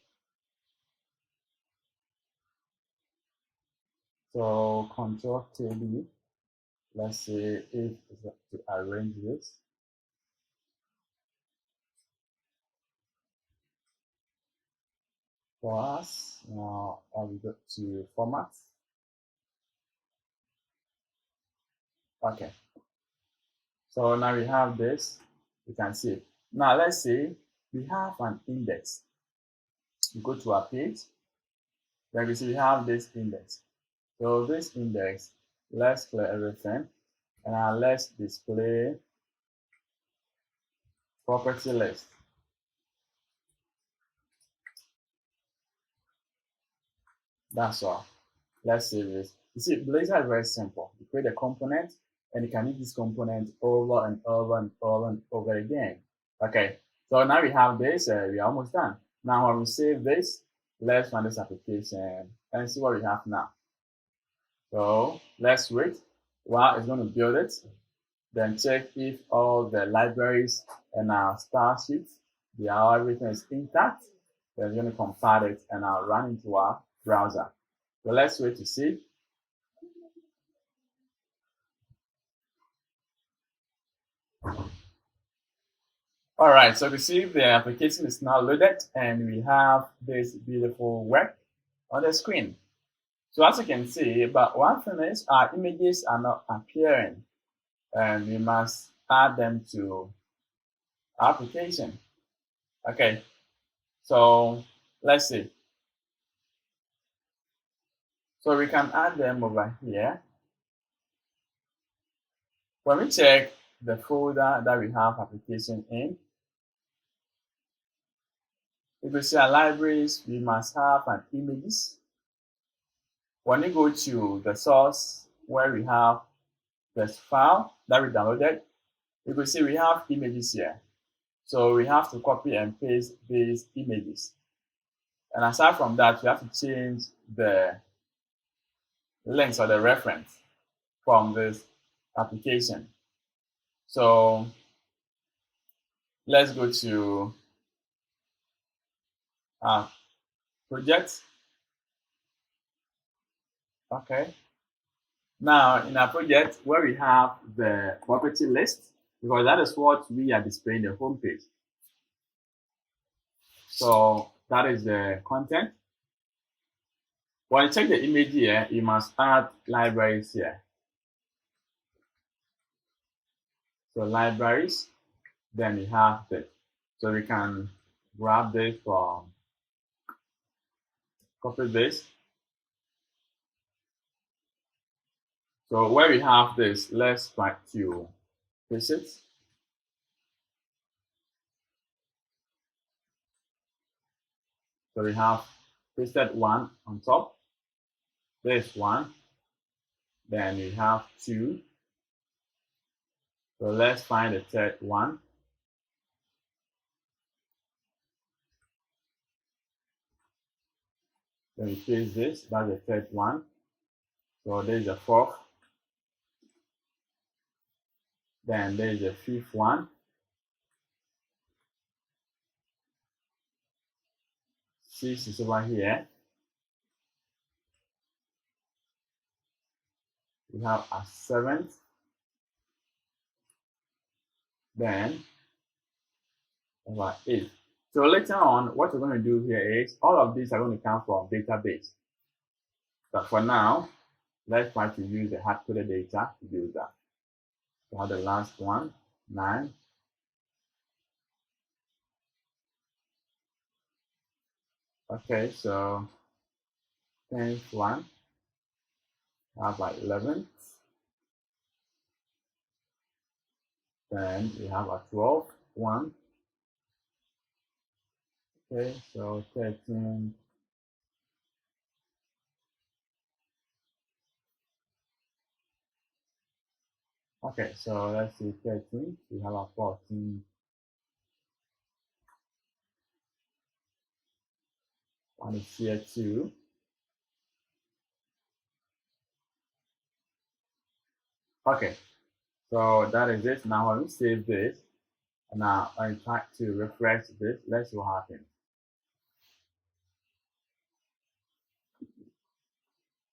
Speaker 1: So Control KB. Let's see if to arrange this. For us, now I will go to format. Okay. So now we have this. You can see it. Now let's say we have an index. You go to our page. Then we see we have this index. So this index, let's clear everything, and now let's display property list. That's all. Let's save this. You see, Blazor is very simple. You create a component, and you can use this component over and over and over and over again. Okay, so now we have this. We are almost done. Now when we save this, let's run this application and see what we have now. So let's wait while it's going to build it. Then check if all the libraries and our star sheet, everything is intact. Then we're going to compile it and I'll run into our browser. So let's wait to see. All right, so we see the application is now loaded and we have this beautiful work on the screen. So as you can see, but one thing is our images are not appearing, and we must add them to our application. Okay, so let's see. So we can add them over here. When we check the folder that we have application in, if we see our libraries, we must have an images. When you go to the source where we have this file that we downloaded, you can see we have images here. So we have to copy and paste these images. And aside from that, we have to change the links or the reference from this application. So let's go to our project. Okay. Now in our project where we have the property list, because that is what we are displaying the home page. So that is the content. When you check the image here, you must add libraries here. So libraries, then we have this. So we can grab this from, copy this. So where we have this, let's try to paste it. So we have pasted one on top, this one, then we have two. So let's find the third one. Then we paste this, that's the third one. So there's the fourth. Then there's the fifth one. Six is over here. We have a seventh. Then about eight. So later on, what we're going to do here is all of these are going to come from database. But for now, let's try to use the hard-coded data to do that. So the last one, 9. Okay, so 10th one, have like 11th. Then we have a 12th one. Okay, so 13. Okay, so let's see 13. We have a 14. One is here too. Okay, so that is it. Now when we save this, and now I try to refresh this, let's see what happens.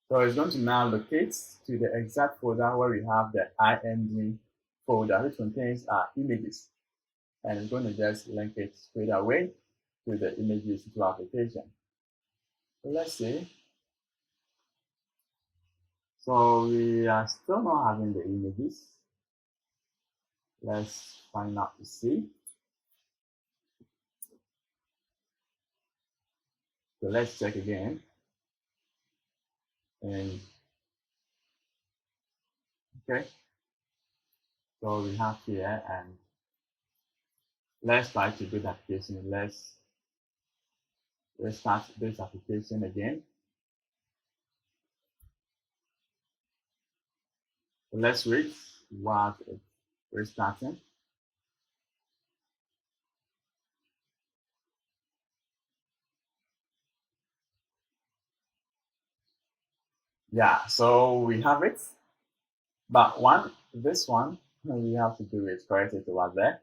Speaker 1: So it's going to now locate to the exact folder where we have the IMG folder, which contains our images. And it's going to just link it straight away to the images into our application. So let's see. So we are still not having the images. Let's find out to see. So let's check again. And okay. So we have here, and let's try to build the application. Let's start this application again. So let's wait while it's restarting. Yeah, so we have it. But this one, we have to do is correct it over there.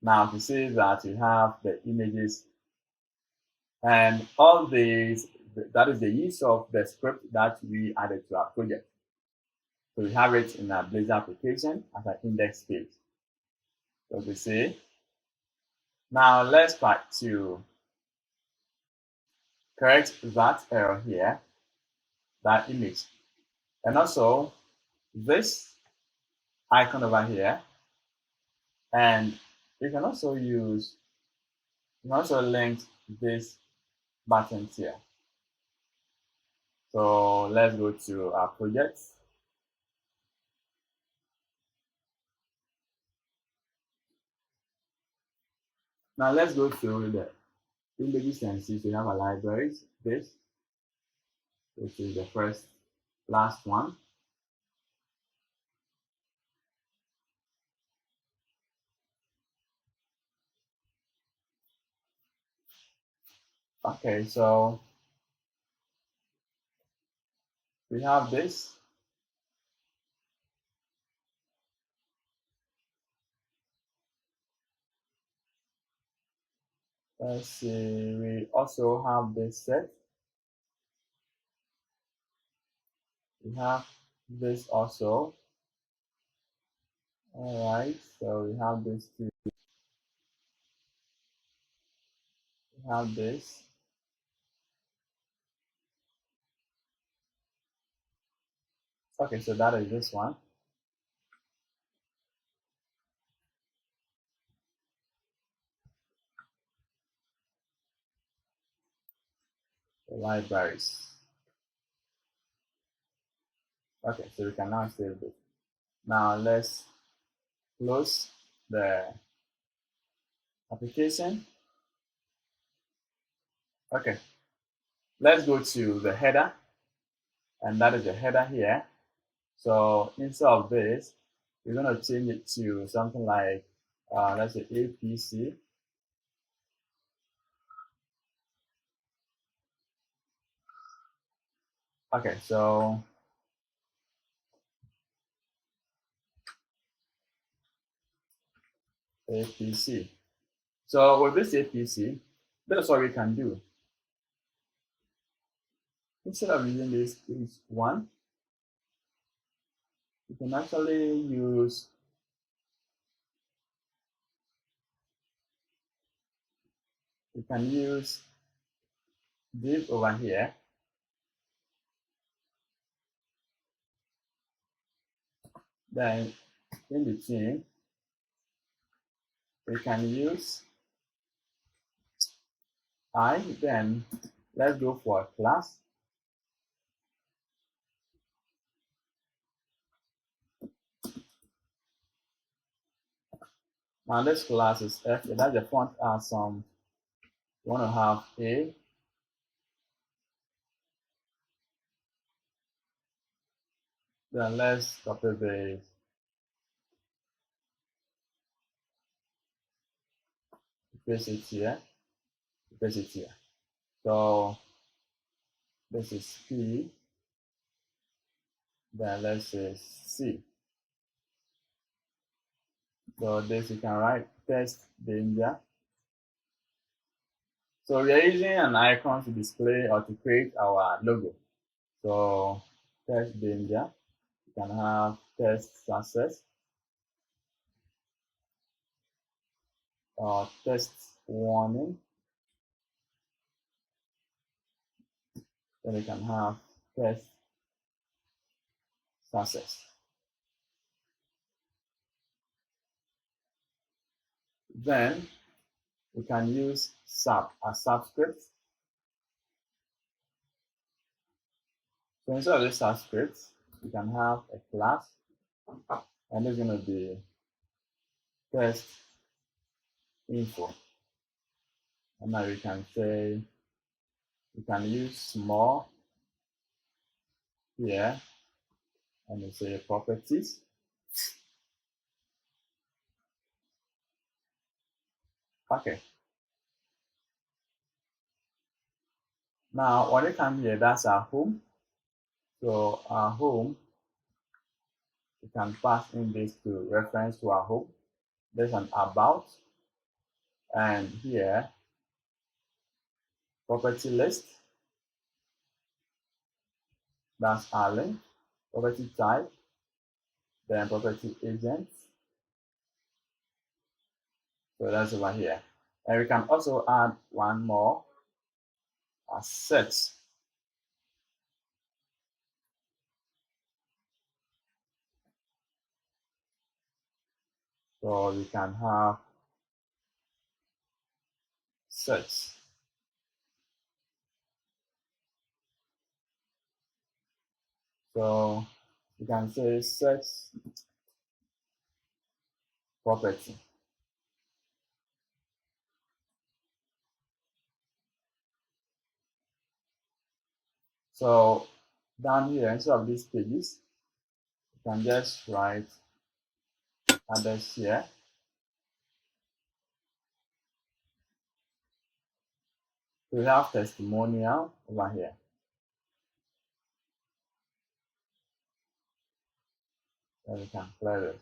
Speaker 1: Now to see that you have the images and all these, that is the use of the script that we added to our project. So we have it in our Blazor application as an index page. So we see. Now let's try to correct that error here, that image. And also this icon over here. And you can also link this button here. So let's go to our project. Now let's go through the images and see. So we have a library, this, which is the last one. Okay, so we have this. Let's see, we also have this set. We have this also. All right, so we have this too. We have this. Okay, so that is this one. The libraries. Okay, so we can now save this. Now let's close the application. Okay, let's go to the header, and that is the header here. So instead of this, we're going to change it to something like, let's say APC. Okay, so APC. So with this APC, that's what we can do. Instead of using this page 1, you can actually use div over here. Then in between, we can use I. Then let's go for a class. Now this class is F. That's the font awesome. You want to have A. Then let's copy this. Paste it here. Paste it here. So this is P. Then let's say C. So this you can write test danger. So we are using an icon to display or to create our logo. So test danger, you can have test success or test warning. Then you can have test success. Then we can use sub as subscript. So instead of this subscript, you can have a class, and it's going to be test info. And now we can say, you can use small here, and you say properties. Okay. Now when you come here, that's our home. So our home, you can pass in this to reference to our home. There's an about, and here property list. That's our link. Property type, then property agent. So that's over here. And we can also add one more, search. So we can have search. So you can say search property. So down here, instead of these pages, you can just write others here. So we have testimonial over here. Then we can clear it.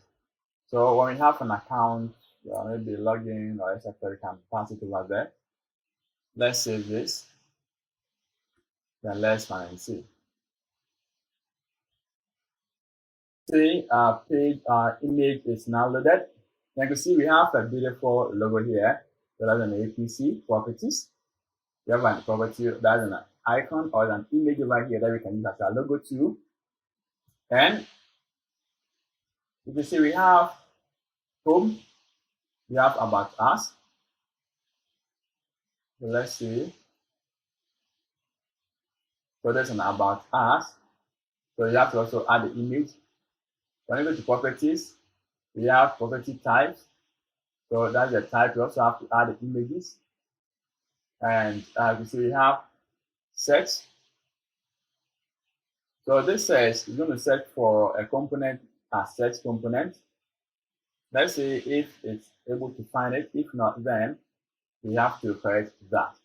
Speaker 1: So when we have an account, maybe login or etc., we can pass it over there. Let's save this. Then let's run and see. See, our page, our image is now loaded. You can see we have a beautiful logo here. So that's an APC properties. We have an property, that's an icon or an image over here that we can use as our logo too. And you can see we have home, we have about us. So let's see. So there's an about us. So you have to also add the image. When you go to properties, we have property types. So that's the type. You also have to add the images. And you see, we have search. So this search is going to search for a component, a search component. Let's see if it's able to find it. If not, then we have to correct that.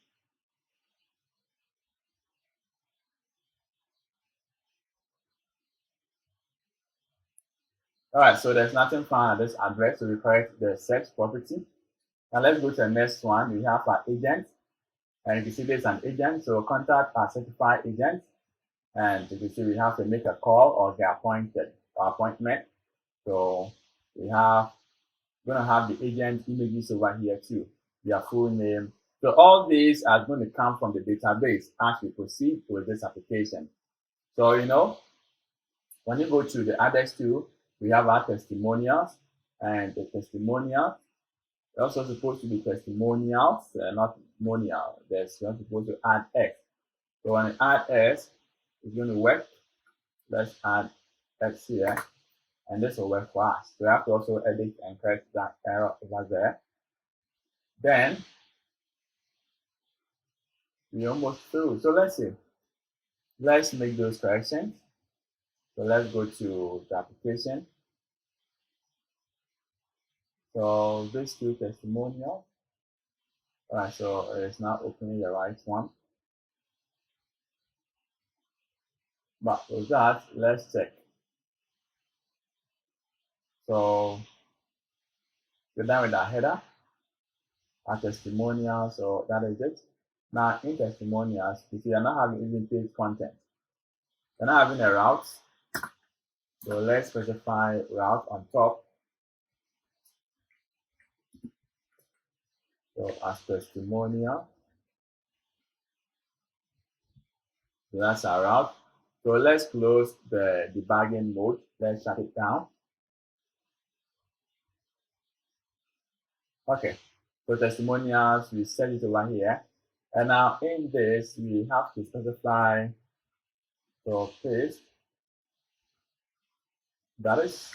Speaker 1: All right, so there's nothing found at this address, so we correct the search property. Now let's go to the next one. We have our agent, and you can see there's an agent, so contact our certified agent, and you can see we have to make a call or get appointment. So we have gonna have the agent images over here too, their full name. So all these are going to come from the database as we proceed with this application. So when you go to the others too, we have our testimonials, and the testimonials are also supposed to be testimonials, not monial. You're supposed to add X. So when you add X, it's going to work. Let's add X here, and this will work for us. So we have to also edit and correct that error over there. Then we're almost through. So let's see. Let's make those corrections. So let's go to the application. So these two testimonials. All right, so it's not opening the right one. But with that, let's check. So we're done with our header, our testimonial. So that is it. Now in testimonials, you see, you're not having even page content. You're not having a route. So let's specify route on top. So as testimonial. So that's our route. So let's close the debugging mode. Let's shut it down. Okay. So testimonials, we set it over here. And now in this, we have to specify, so paste, that is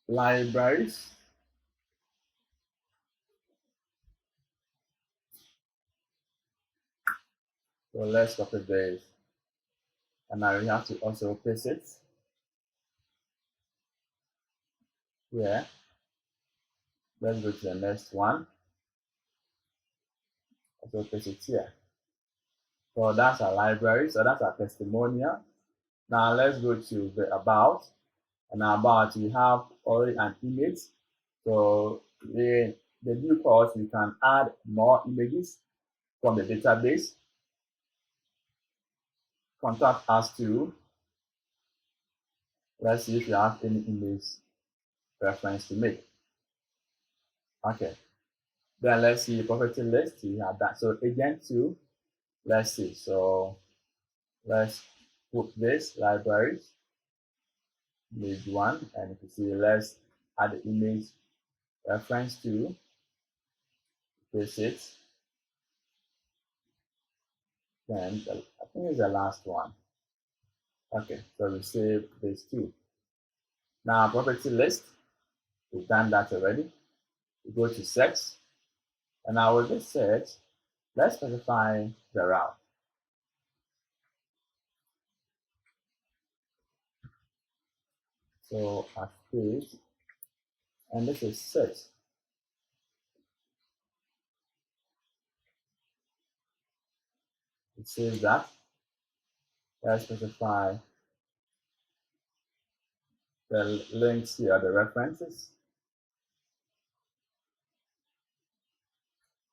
Speaker 1: libraries. So let's copy this. And now we have to also paste it here. Let's go to the next one. Also paste it here. So that's our library. So that's our testimonial. Now let's go to the about. And about, we have already an image. So the default, we can add more images from the database. Contact us to. Let's see if you have any image reference to make. Okay. Then let's see property list. We have that. So agent 2. Let's see. So let's put this libraries, image 1, and you can see let's add the image reference to, paste it. Then I think it's the last one. Okay, so we save this too. Now property list, we've done that already. We go to search, and now with this search, let's specify the route. So I paste, and this is search. It says that. Let's specify the links here, the references.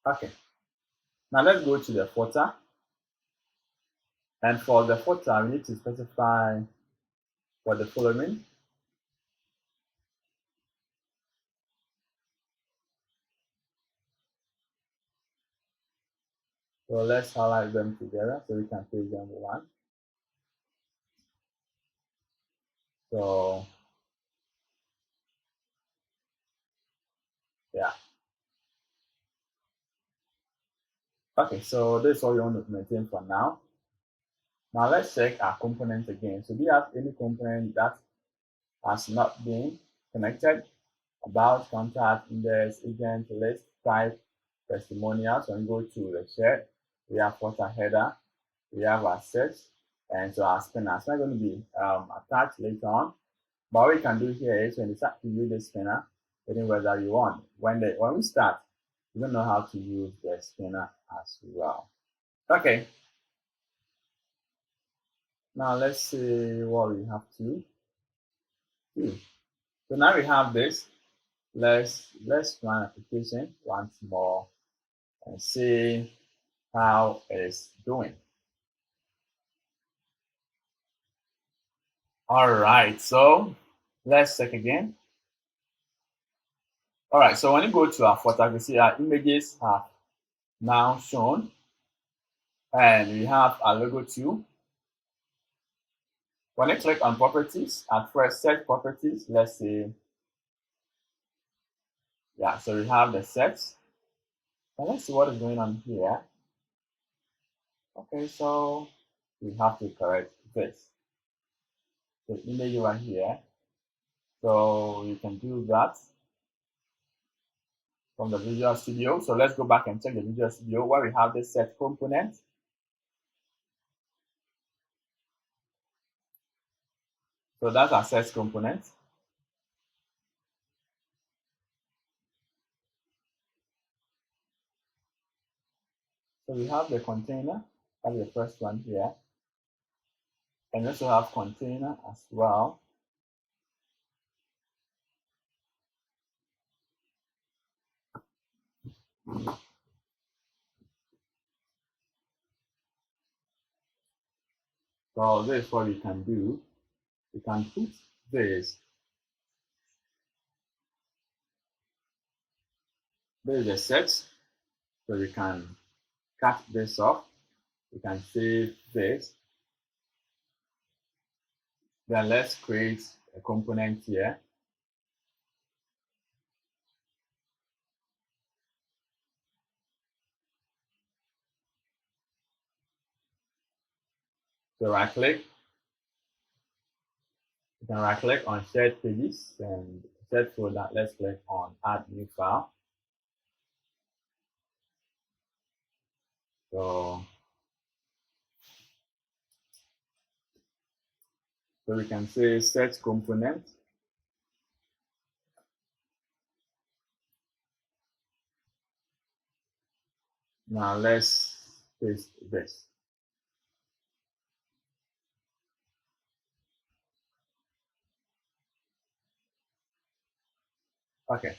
Speaker 1: Okay. Now let's go to the footer. And for the footer, we need to specify for the following. So let's highlight them together so we can page them one. So yeah. Okay, so this is all you want to maintain for now. Now let's check our components again. So do you have any component that has not been connected? about, contact, index, agent, list, type, testimonials. When we go to the shed, we have footer header, we have our search, and so our spinner. It's not going to be attached later on, but what we can do here is when you start to use the spinner, whether you want. When we start, you don't know how to use the spinner as well. Okay. Now let's see what we have to do. So now we have this. Let's run application once more and see how it's doing. All right, so let's check again. All right, so when you go to our photo, you see our images have now shown, and we have our logo too. When I click on properties, at first set properties, let's see. Yeah, so we have the sets. And let's see what is going on here. Okay, so we have to correct this. The image over here. So you can do that from the Visual Studio. So let's go back and check the Visual Studio where we have the set component. So that's our set component. So we have the container, that's the first one here. And also have container as well. So this is what we can do. We can put this. This is the set. So we can cut this off. We can save this. Then let's create a component here. So right click. You can right click on shared pages and shared folder. Let's click on add new file. So we can say set component. Now let's paste this. Okay,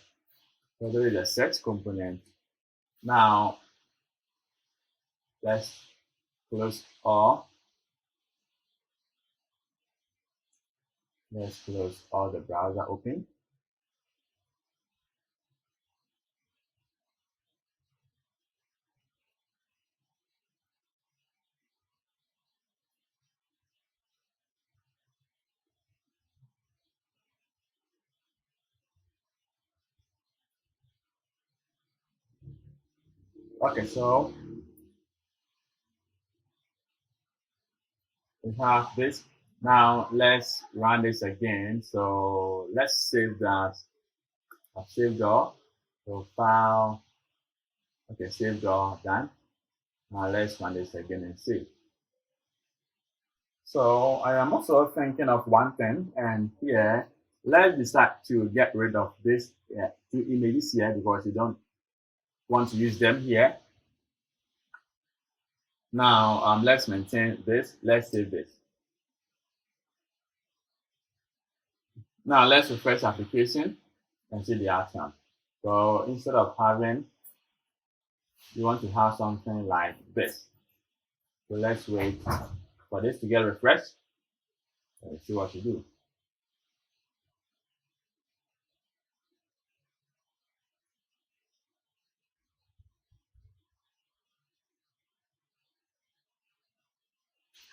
Speaker 1: so there is a set component. Now let's close all. Let's close all the browser open. Okay, so we have this. Now let's run this again. So let's save that. I've saved all. So file. Okay, saved all, done. Now let's run this again and see. So I am also thinking of one thing, and here let's decide to get rid of this two images here because we don't want to use them here. Now let's maintain this. Let's save this. Now let's refresh application and see the outcome. So instead of having, you want to have something like this. So let's wait for this to get refreshed and see what to do.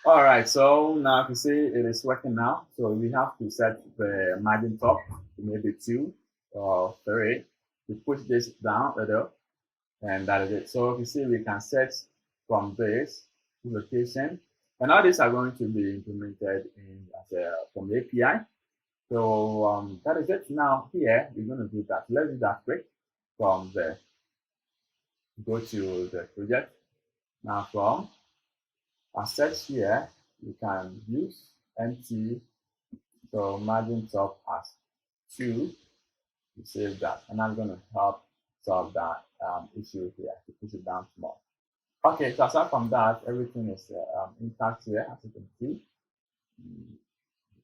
Speaker 1: All right, so now you see it is working now. So we have to set the margin top to maybe 2 or 3. We push this down a little, and that is it. So you see we can set from this location, and all these are going to be implemented in from the API. So that is it. Now here we're going to do that. Let's do that quick. From the go to the project. Now from assets here, you can use empty, so margin top as 2 to save that. And I'm going to help solve that issue here to push it down small. Okay, so aside from that, everything is intact here, as you can see.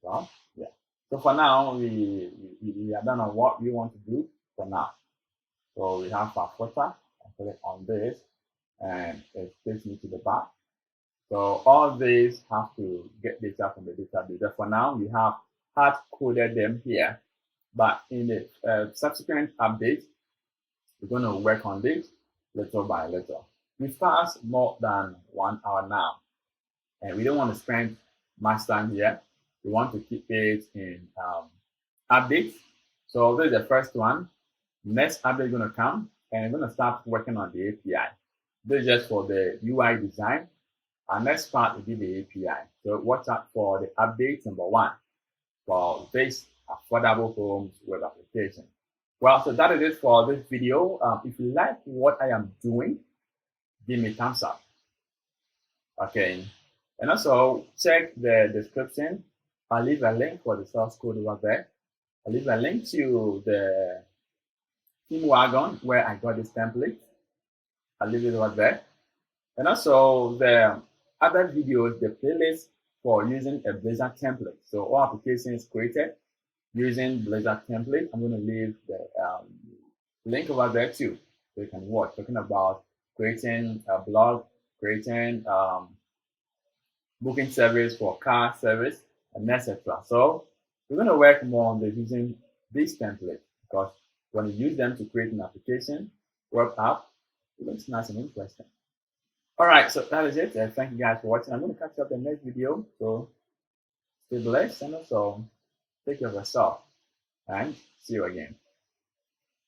Speaker 1: Well, yeah. So for now, we are done on what we want to do for now. So we have our footer. I click on this, and it takes me to the back. So all these have to get data from the database. But for now, we have hard coded them here. But in the subsequent update, we're going to work on this little by little. We've passed more than 1 hour now, and we don't want to spend much time here. We want to keep it in updates. So this is the first one. Next update is going to come, and we're going to start working on the API. This is just for the UI design. Our next part will be the API. So watch out for the update number 1 for this affordable homes web application. Well, so that is it for this video. If you like what I am doing, give me a thumbs up. Okay, and also check the description. I'll leave a link for the source code over there. I'll leave a link to the theme wagon where I got this template. I'll leave it over there. And also the other videos, the playlist for using a Blazor template. So all applications created using Blazor template. I'm going to leave the link over there too, so you can watch, talking about creating a blog, creating booking service for car service, and etc. So we're going to work more on using this template, because when you use them to create an application, web app, it looks nice and interesting. All right, so that is it. Thank you guys for watching. I'm going to catch you up in the next video. So stay blessed, and also take care of yourself, and see you again.